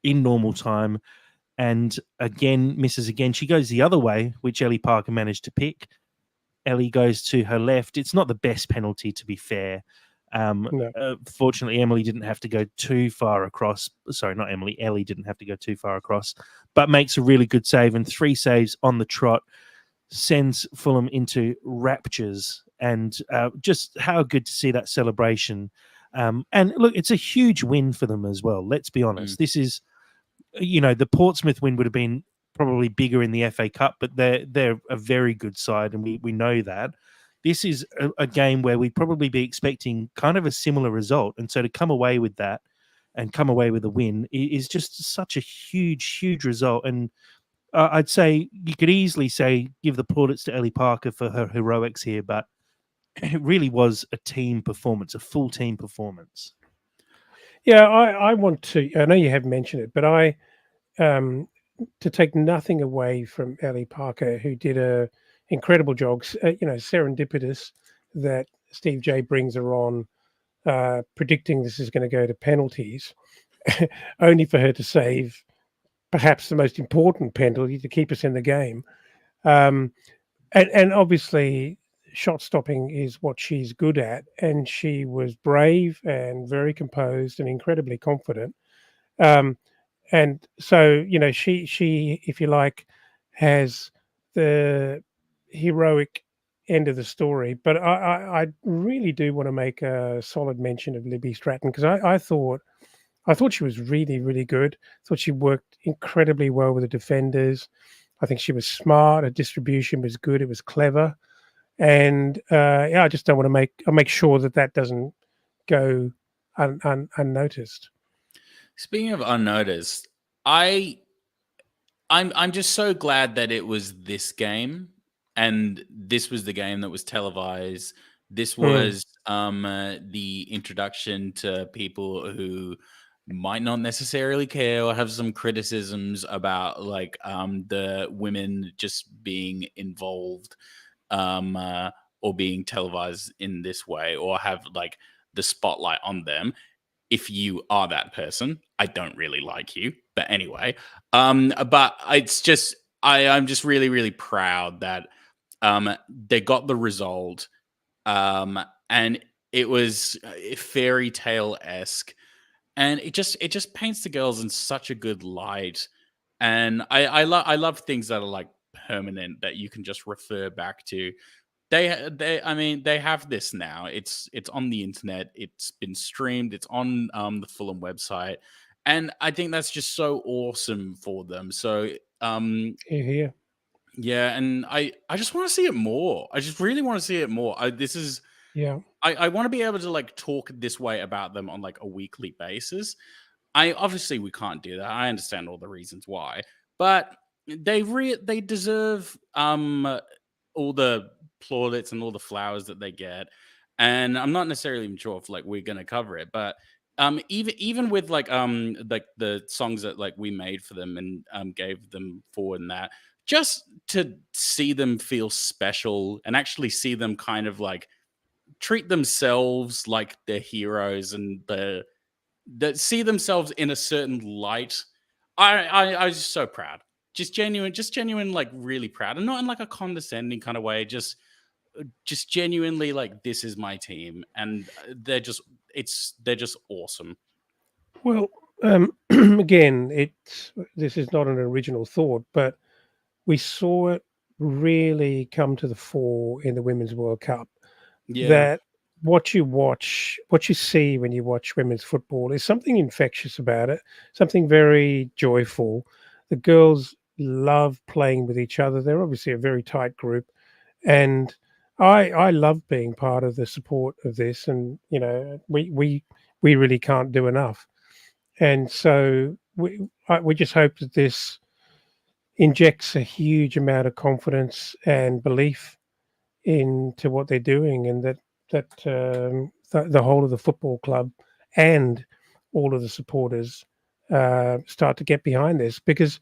in normal time. And again, misses again. She goes the other way, which Ellie Parker managed to pick. Ellie goes to her left. It's not the best penalty, to be fair. No. Fortunately, Emily didn't have to go too far across. Sorry, not Emily. Ellie didn't have to go too far across, but makes a really good save, and 3 saves on the trot sends Fulham into raptures. And just how good to see that celebration. And look, it's a huge win for them as well. Let's be honest. This is, the Portsmouth win would have been probably bigger in the FA Cup, but they're a very good side, and we know that. This is a game where we'd probably be expecting kind of a similar result. And so to come away with that and come away with a win is just such a huge, huge result. And I'd say you could easily say give the plaudits to Ellie Parker for her heroics here, but it really was a team performance, a full team performance. Yeah, I want to. I know you have mentioned it, but to take nothing away from Ellie Parker, who did a incredible job. Serendipitous that Steve J brings her on, predicting this is going to go to penalties, only for her to save perhaps the most important penalty to keep us in the game. And obviously, shot stopping is what she's good at, and she was brave and very composed and incredibly confident. And so, she, if you like, has the heroic end of the story. But I really do want to make a solid mention of Libby Stratton, because I thought she was really, really good. I thought she worked incredibly well with the defenders. I think she was smart. Her distribution was good. It was clever. And I just don't want to I'll make sure that doesn't go unnoticed. Speaking of unnoticed, I'm just so glad that it was this game, and this was the game that was televised. This was the introduction to people who might not necessarily care or have some criticisms about the women just being involved or being televised in this way, or have the spotlight on them. If you are that person, I don't really like you, but anyway, but it's just, I'm just really, really proud that they got the result, and it was fairy tale-esque, and it just paints the girls in such a good light. And I love things that are permanent, that you can just refer back to. They have this now. It's on the internet. It's been streamed. It's on the Fulham website, and I think that's just so awesome for them. So yeah, and I just want to see it more. I just really want to see it more. I want to be able to talk this way about them on a weekly basis. Obviously we can't do that. I understand all the reasons why, but they deserve all the plaudits and all the flowers that they get. And I'm not necessarily even sure if we're gonna cover it, but even with the songs that we made for them and gave them forward, and that, just to see them feel special and actually see them kind of treat themselves like they're heroes, and that see themselves in a certain light. I was just so proud. just genuine, like really proud, and not in like a condescending kind of way. Just genuinely like, this is my team, and they're just awesome. Well, again, this is not an original thought, but we saw it really come to the fore in the Women's World Cup. Yeah. That what you see when you watch women's football is something infectious about it, something very joyful. The girls love playing with each other. They're obviously a very tight group, and I love being part of the support of this. And we really can't do enough. And so we just hope that this injects a huge amount of confidence and belief into what they're doing, and that the whole of the football club and all of the supporters start to get behind this. Because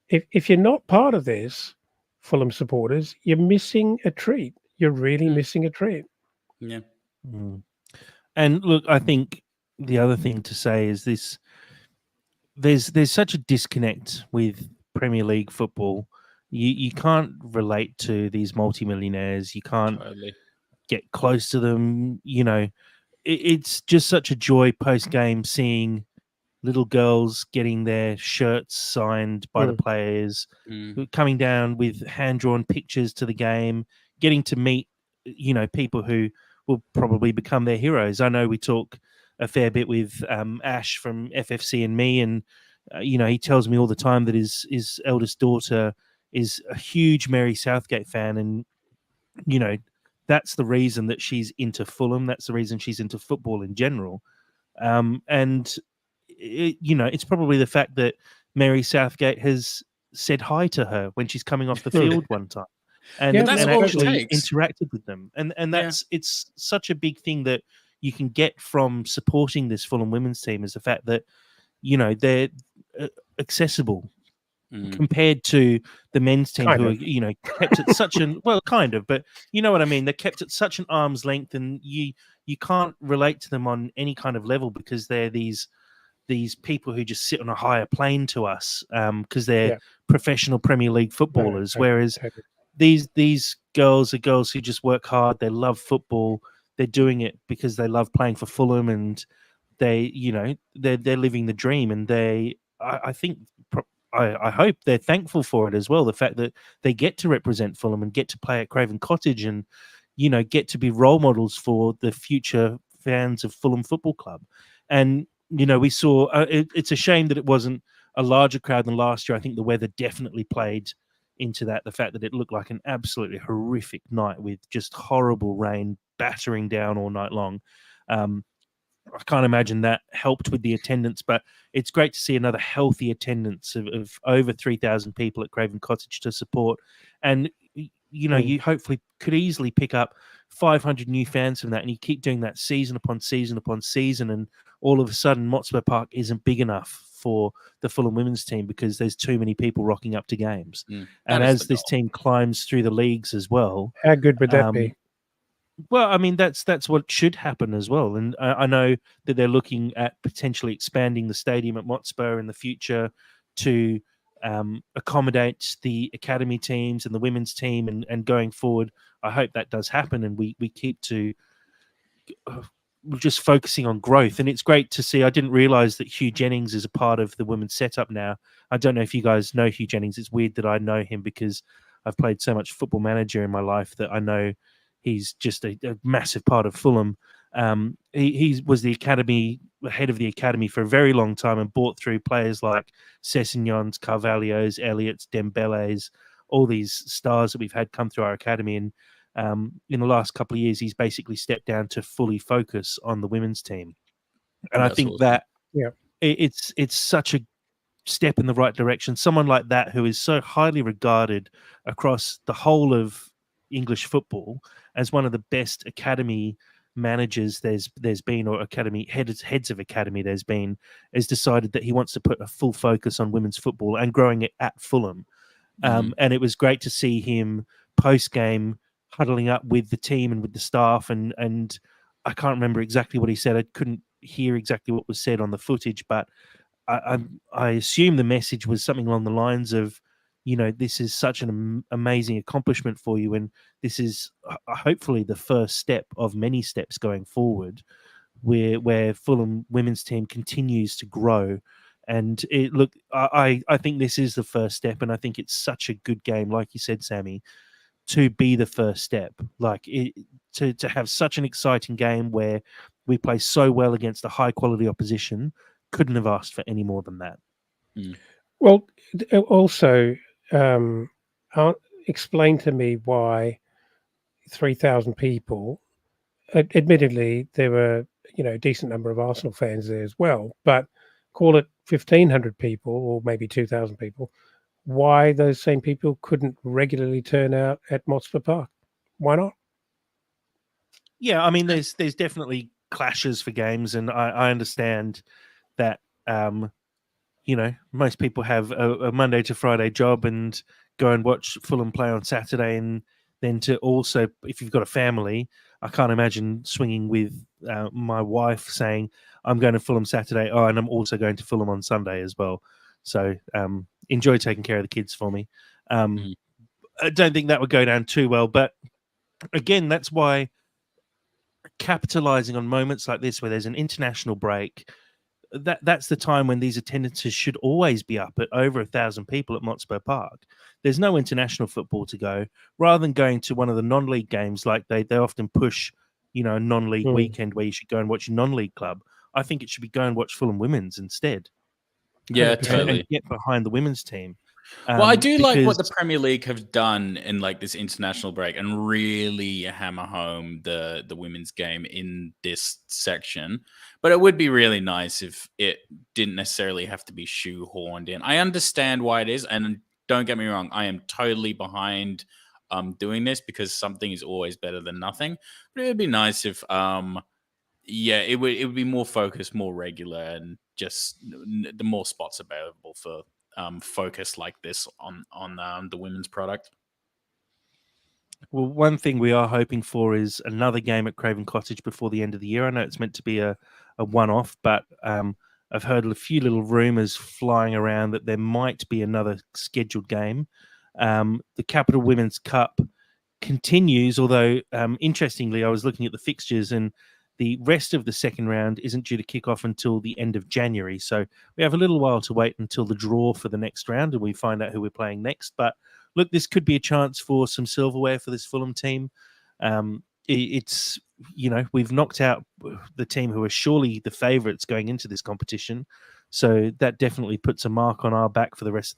if you're not part of this, Fulham supporters, you're missing a treat. You're really missing a treat. Yeah. Mm. And look, I think the other thing to say is this: there's such a disconnect with Premier League football. You can't relate to these multimillionaires. You can't get close to them. It's just such a joy post game seeing little girls getting their shirts signed by the players, coming down with hand-drawn pictures to the game, getting to meet, people who will probably become their heroes. I know we talk a fair bit with Ash from FFC and me, and he tells me all the time that his eldest daughter is a huge Mary Southgate fan, and that's the reason that she's into Fulham. That's the reason she's into football in general. And it's probably the fact that Mary Southgate has said hi to her when she's coming off the field one time, and actually interacted with them. And that's it's such a big thing that you can get from supporting this Fulham women's team, is the fact that they're accessible compared to the men's team, who are kept at such an kind of, but you know what I mean. They're kept at such an arm's length, and you can't relate to them on any kind of level, because they're these people who just sit on a higher plane to us, because they're professional Premier League footballers. Whereas these girls are girls who just work hard. They love football. They're doing it because they love playing for Fulham, and they're living the dream. And I think, I hope they're thankful for it as well. The fact that they get to represent Fulham and get to play at Craven Cottage, and get to be role models for the future fans of Fulham Football Club. And we saw it's a shame that it wasn't a larger crowd than last year. I think the weather definitely played into that. The fact that it looked like an absolutely horrific night with just horrible rain battering down all night long. I can't imagine that helped with the attendance, but it's great to see another healthy attendance of over 3,000 people at Craven Cottage to support. And, you hopefully could easily pick up 500 new fans from that, and you keep doing that season upon season upon season, and all of a sudden Motspur Park isn't big enough for the Fulham women's team because there's too many people rocking up to games. And as this team climbs through the leagues as well... How good would that be? Well, I mean, that's what should happen as well. And I know that they're looking at potentially expanding the stadium at Motspur in the future to accommodate the academy teams and the women's team. And going forward, I hope that does happen, and we keep to just focusing on growth. And it's great to see. I didn't realize that Hugh Jennings is a part of the women's setup now. I don't know if you guys know Hugh Jennings. It's weird that I know him because I've played so much Football Manager in my life that I know he's just a massive part of Fulham. He was the head of the academy for a very long time, and brought through players like Sessignons, Carvalhos, Elliots, Dembeles, all these stars that we've had come through our academy. And in the last couple of years, he's basically stepped down to fully focus on the women's team. And I think that it's such a step in the right direction. Someone like that, who is so highly regarded across the whole of English football as one of the best academy managers there's been, or academy heads of academy there's been, has decided that he wants to put a full focus on women's football and growing it at Fulham. And it was great to see him post game huddling up with the team and with the staff, and I can't remember exactly what he said. I couldn't hear exactly what was said on the footage, but I assume the message was something along the lines of, this is such an amazing accomplishment for you, and this is hopefully the first step of many steps going forward, where Fulham women's team continues to grow. And I think this is the first step, and I think it's such a good game, like you said, Sammy, to be the first step. To have such an exciting game where we play so well against a high quality opposition, couldn't have asked for any more than that. Well, also, explain to me why 3,000 people. Admittedly, there were a decent number of Arsenal fans there as well, but call it 1,500 people or maybe 2,000 people. Why those same people couldn't regularly turn out at Motspur Park? Why not? Yeah, I mean, there's definitely clashes for games, and I understand that. Most people have a Monday to Friday job and go and watch Fulham play on Saturday, and then to also, if you've got a family, I can't imagine swinging with my wife saying, "I'm going to Fulham Saturday, and I'm also going to Fulham on Sunday as well." So enjoy taking care of the kids for me. I don't think that would go down too well, but again, that's why capitalizing on moments like this, where there's an international break, that's the time when these attendances should always be up at over 1,000 people at Motspur Park. There's no international football to go. Rather than going to one of the non-league games, like they often push, a non-league weekend where you should go and watch a non-league club, I think it should be go and watch Fulham women's instead. Yeah, totally. And get behind the women's team. Well, I do like what the Premier League have done in like this international break and really hammer home the women's game in this section. But it would be really nice if it didn't necessarily have to be shoehorned in. I understand why it is, and don't get me wrong, I am totally behind doing this because something is always better than nothing. But it would be nice if it would be more focused, more regular, and just the more spots available for focus like this on the women's product. Well, one thing we are hoping for is another game at Craven Cottage before the end of the year. I know it's meant to be a one-off, but I've heard a few little rumours flying around that there might be another scheduled game. The Capital Women's Cup continues, although interestingly, I was looking at the fixtures and the rest of the second round isn't due to kick off until the end of January. So we have a little while to wait until the draw for the next round and we find out who we're playing next. But look, this could be a chance for some silverware for this Fulham team. It's, we've knocked out the team who are surely the favourites going into this competition. So that definitely puts a mark on our back for the rest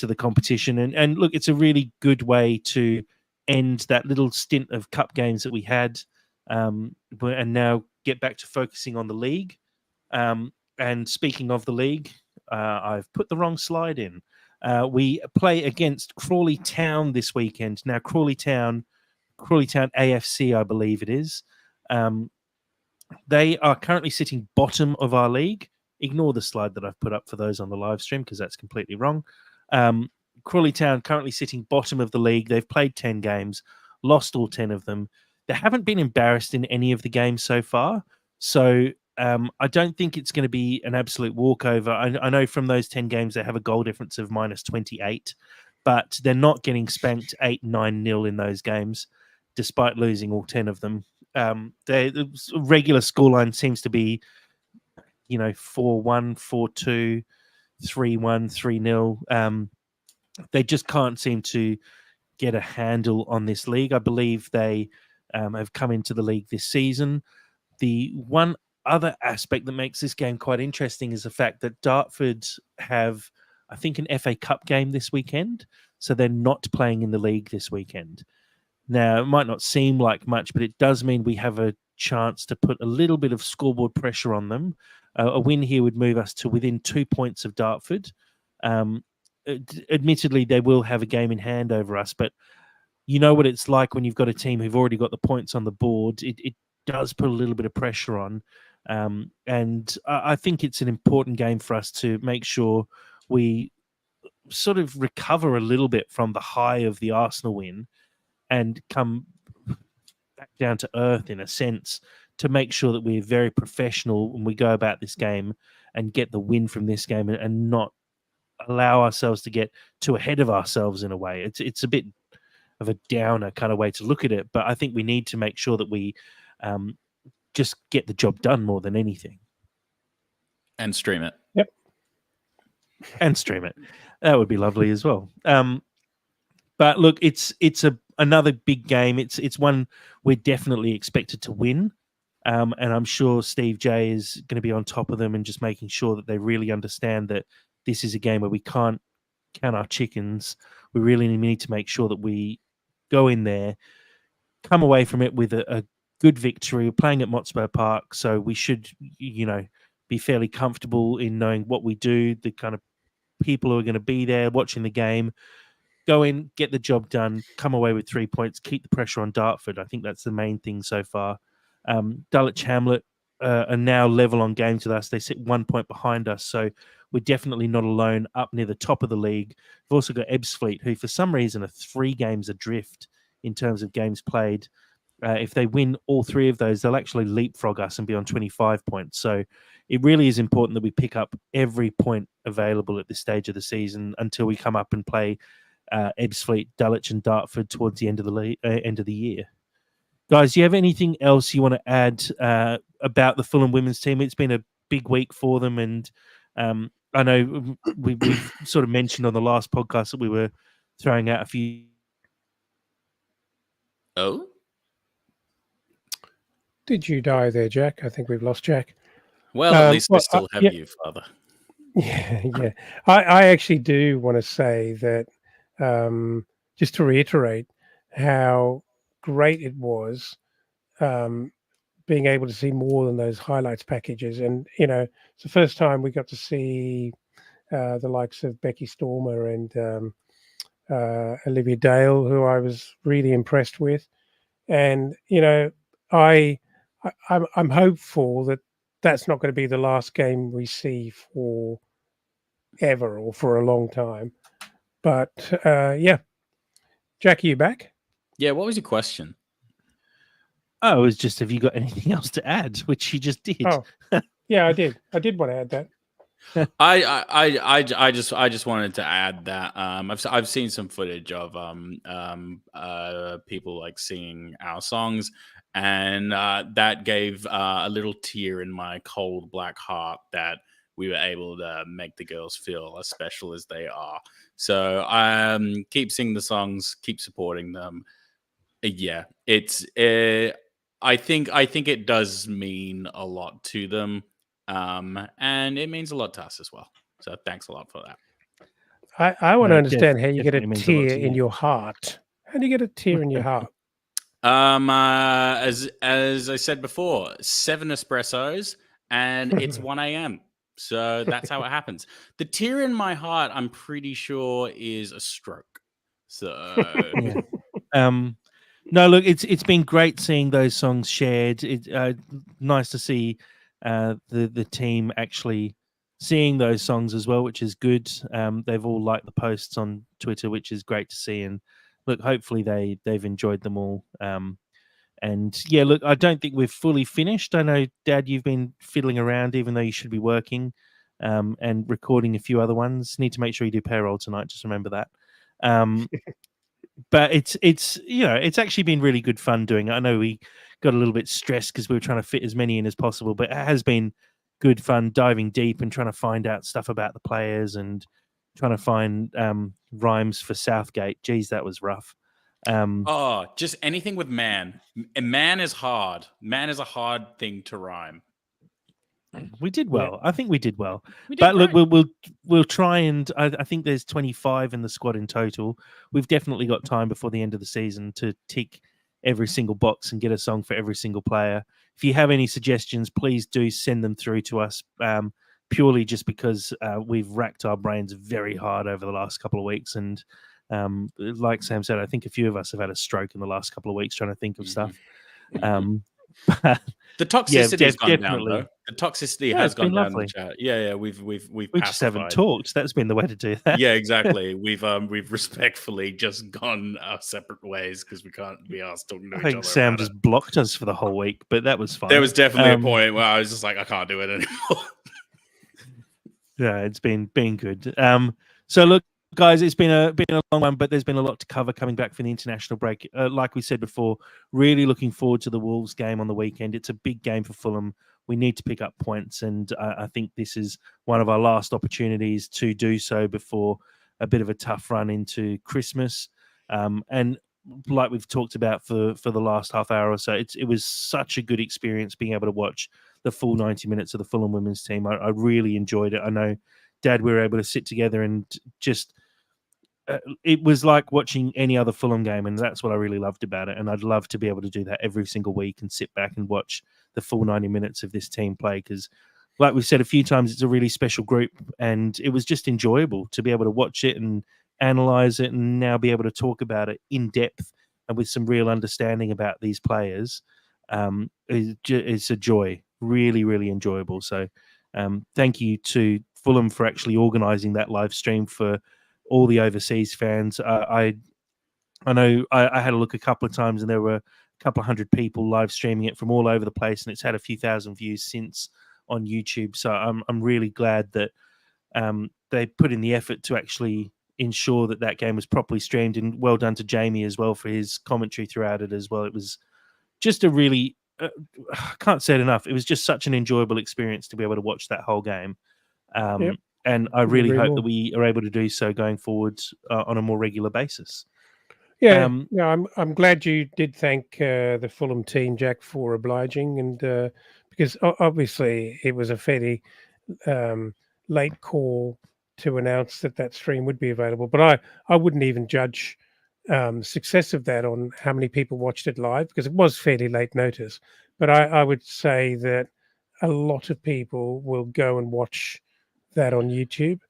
of the competition. And look, it's a really good way to end that little stint of cup games that we had. And now get back to focusing on the league. And speaking of the league, I've put the wrong slide in. We play against Crawley Town this weekend. Now, Crawley Town AFC, I believe it is. They are currently sitting bottom of our league. Ignore the slide that I've put up for those on the live stream because that's completely wrong. Crawley Town currently sitting bottom of the league. They've played 10 games, lost all 10 of them. They haven't been embarrassed in any of the games so far. So I don't think it's going to be an absolute walkover. I know from those 10 games, they have a goal difference of minus 28, but they're not getting spanked 8-9-0 in those games, despite losing all 10 of them. The regular scoreline seems to be, 4-1, 4-2, 3-1, 3-0. They just can't seem to get a handle on this league. I believe they have come into the league this season. The one other aspect that makes this game quite interesting is the fact that Dartford have, I think, an FA Cup game this weekend. So they're not playing in the league this weekend. Now, it might not seem like much, but it does mean we have a chance to put a little bit of scoreboard pressure on them. A win here would move us to within 2 points of Dartford. Admittedly, they will have a game in hand over us, but you know what it's like when you've got a team who've already got the points on the board. It does put a little bit of pressure on. And I think it's an important game for us to make sure we sort of recover a little bit from the high of the Arsenal win and come back down to earth in a sense to make sure that we're very professional when we go about this game and get the win from this game and not allow ourselves to get too ahead of ourselves in a way. It's a bit of a downer kind of way to look at it, but I think we need to make sure that we just get the job done more than anything. And stream it. Yep. And stream it. That would be lovely as well. But look, it's another big game. It's one we're definitely expected to win. And I'm sure Steve J is going to be on top of them and just making sure that they really understand that this is a game where we can't count our chickens. We really need to make sure that we go in there, come away from it with a good victory. We're playing at Motspur Park, so we should, be fairly comfortable in knowing what we do, the kind of people who are going to be there watching the game. Go in, get the job done, come away with 3 points, keep the pressure on Dartford. I think that's the main thing so far. Dulwich Hamlet are now level on games with us. They sit 1 point behind us, so we're definitely not alone up near the top of the league. We've also got Ebbsfleet, who for some reason are 3 games adrift in terms of games played. If they win all 3 of those, they'll actually leapfrog us and be on 25 points. So it really is important that we pick up every point available at this stage of the season until we come up and play Ebbsfleet, Dulwich and Dartford towards the end of the year. Guys, do you have anything else you want to add about the Fulham women's team? It's been a big week for them, and I know we've sort of mentioned on the last podcast that we were throwing out a few. Oh? Did you die there, Jack? I think we've lost Jack. Well, at least we still have you, Father. Yeah. I actually do want to say that, just to reiterate how great it was being able to see more than those highlights packages. And, it's the first time we got to see the likes of Becky Stormer and Olivia Dale, who I was really impressed with. And, I'm hopeful that that's not going to be the last game we see for ever or for a long time. But yeah, Jack, are you back? Yeah, what was your question? Oh, it was just, have you got anything else to add? Which you just did. Oh, yeah, I did. I did want to add that. I just wanted to add that I've seen some footage of people like singing our songs, and that gave a little tear in my cold black heart that we were able to make the girls feel as special as they are. So keep singing the songs, keep supporting them. Yeah, it's I think it does mean a lot to them. And it means a lot to us as well. So thanks a lot for that. I want to understand how you get a tear in your heart. How do you get a tear in your heart? As I said before, 7 espressos and it's 1 a.m. So that's how it happens. The tear in my heart, I'm pretty sure, is a stroke. So yeah. No, look, it's been great seeing those songs shared. It's nice to see the team actually seeing those songs as well, which is good. They've all liked the posts on Twitter, which is great to see. And look, hopefully they've enjoyed them all. And yeah, look, I don't think we're fully finished. I know, Dad, you've been fiddling around, even though you should be working and recording a few other ones. Need to make sure you do payroll tonight. Just remember that. But it's actually been really good fun doing it. I know we got a little bit stressed because we were trying to fit as many in as possible, but it has been good fun diving deep and trying to find out stuff about the players and trying to find rhymes for Southgate. Geez, that was rough. Just anything with man. Man is hard. Man is a hard thing to rhyme. We did well. Yeah. I think we did well. But look, we'll try and I think there's 25 in the squad in total. We've definitely got time before the end of the season to tick every single box and get a song for every single player. If you have any suggestions, please do send them through to us. Purely just because we've racked our brains very hard over the last couple of weeks, and like Sam said, I think a few of us have had a stroke in the last couple of weeks trying to think of stuff. The toxicity has gone down, though. The toxicity has gone down in the chat. Yeah, we've we just haven't talked. That's been the way to do that. Yeah, exactly. We've respectfully just gone our separate ways because we can't be asked talking to each other. I think Sam just blocked us for the whole week, but that was fine. There was definitely a point where I was just like, I can't do it anymore. Yeah, it's been good. So look, guys, it's been a long one, but there's been a lot to cover coming back from the international break. Like we said before, really looking forward to the Wolves game on the weekend. It's a big game for Fulham. We need to pick up points, and I think this is one of our last opportunities to do so before a bit of a tough run into Christmas. And like we've talked about for the last half hour or so, it was such a good experience being able to watch the full 90 minutes of the Fulham women's team. I really enjoyed it. I know, Dad, we were able to sit together and just it was like watching any other Fulham game, and that's what I really loved about it. And I'd love to be able to do that every single week and sit back and watch the full 90 minutes of this team play, because like we've said a few times, it's a really special group, and it was just enjoyable to be able to watch it and analyze it and now be able to talk about it in depth and with some real understanding about these players. It's a joy. Really, really enjoyable. So thank you to Fulham for actually organising that live stream for all the overseas fans. I know I had a look a couple of times, and there were a couple of hundred people live streaming it from all over the place, and it's had a few thousand views since on YouTube. So I'm really glad that they put in the effort to actually ensure that game was properly streamed, and well done to Jamie as well for his commentary throughout it as well. It was just a really I can't say it enough. It was just such an enjoyable experience to be able to watch that whole game. Yep. And I really hope that we are able to do so going forward on a more regular basis. Yeah, I'm glad you did thank the Fulham team, Jack, for obliging, and because obviously it was a fairly late call to announce that stream would be available. But I wouldn't even judge success of that on how many people watched it live, because it was fairly late notice. But I would say that a lot of people will go and watch that on YouTube.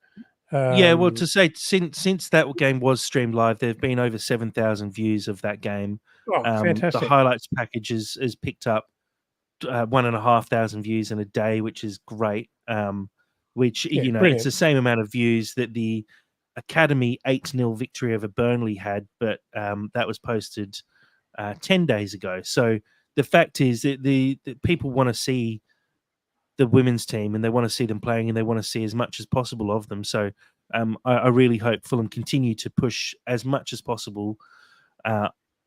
Yeah, well, to say since that game was streamed live, there have been over 7,000 views of that game. Oh, fantastic! The highlights package has picked up 1,500 views in a day, which is great. Which brilliant. It's the same amount of views that the Academy 8-0 victory over Burnley had, but that was posted 10 days ago. So the fact is that the people want to see the women's team, and they want to see them playing, and they want to see as much as possible of them. So I really hope Fulham continue to push as much as possible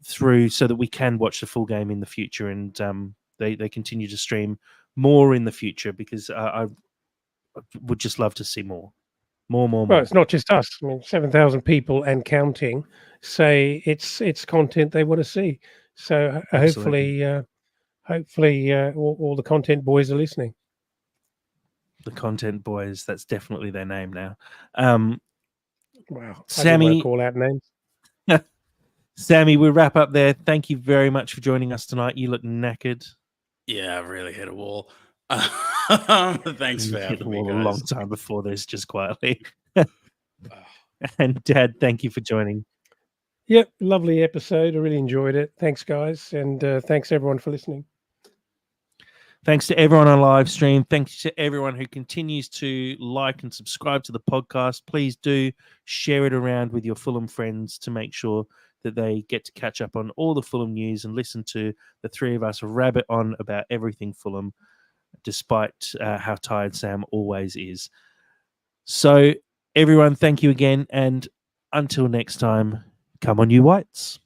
through, so that we can watch the full game in the future, and they continue to stream more in the future, because I would just love to see more. Well, it's not just us. I mean, 7,000 people and counting say it's content they want to see. So hopefully all the content boys are listening. The content boys, that's definitely their name now. Wow, Sammy, call out names. Sammy, we'll wrap up there. Thank you very much for joining us tonight. You look knackered. Yeah, I really hit a wall. Thanks for having me, guys. A long time before this, just quietly. And Dad, thank you for joining. Yep, lovely episode. I really enjoyed it. Thanks, guys, and thanks everyone for listening. Thanks to everyone on live stream. Thanks to everyone who continues to like and subscribe to the podcast. Please do share it around with your Fulham friends to make sure that they get to catch up on all the Fulham news and listen to the three of us rabbit on about everything Fulham, despite how tired Sam always is. So, everyone, thank you again. And until next time, come on, you Whites.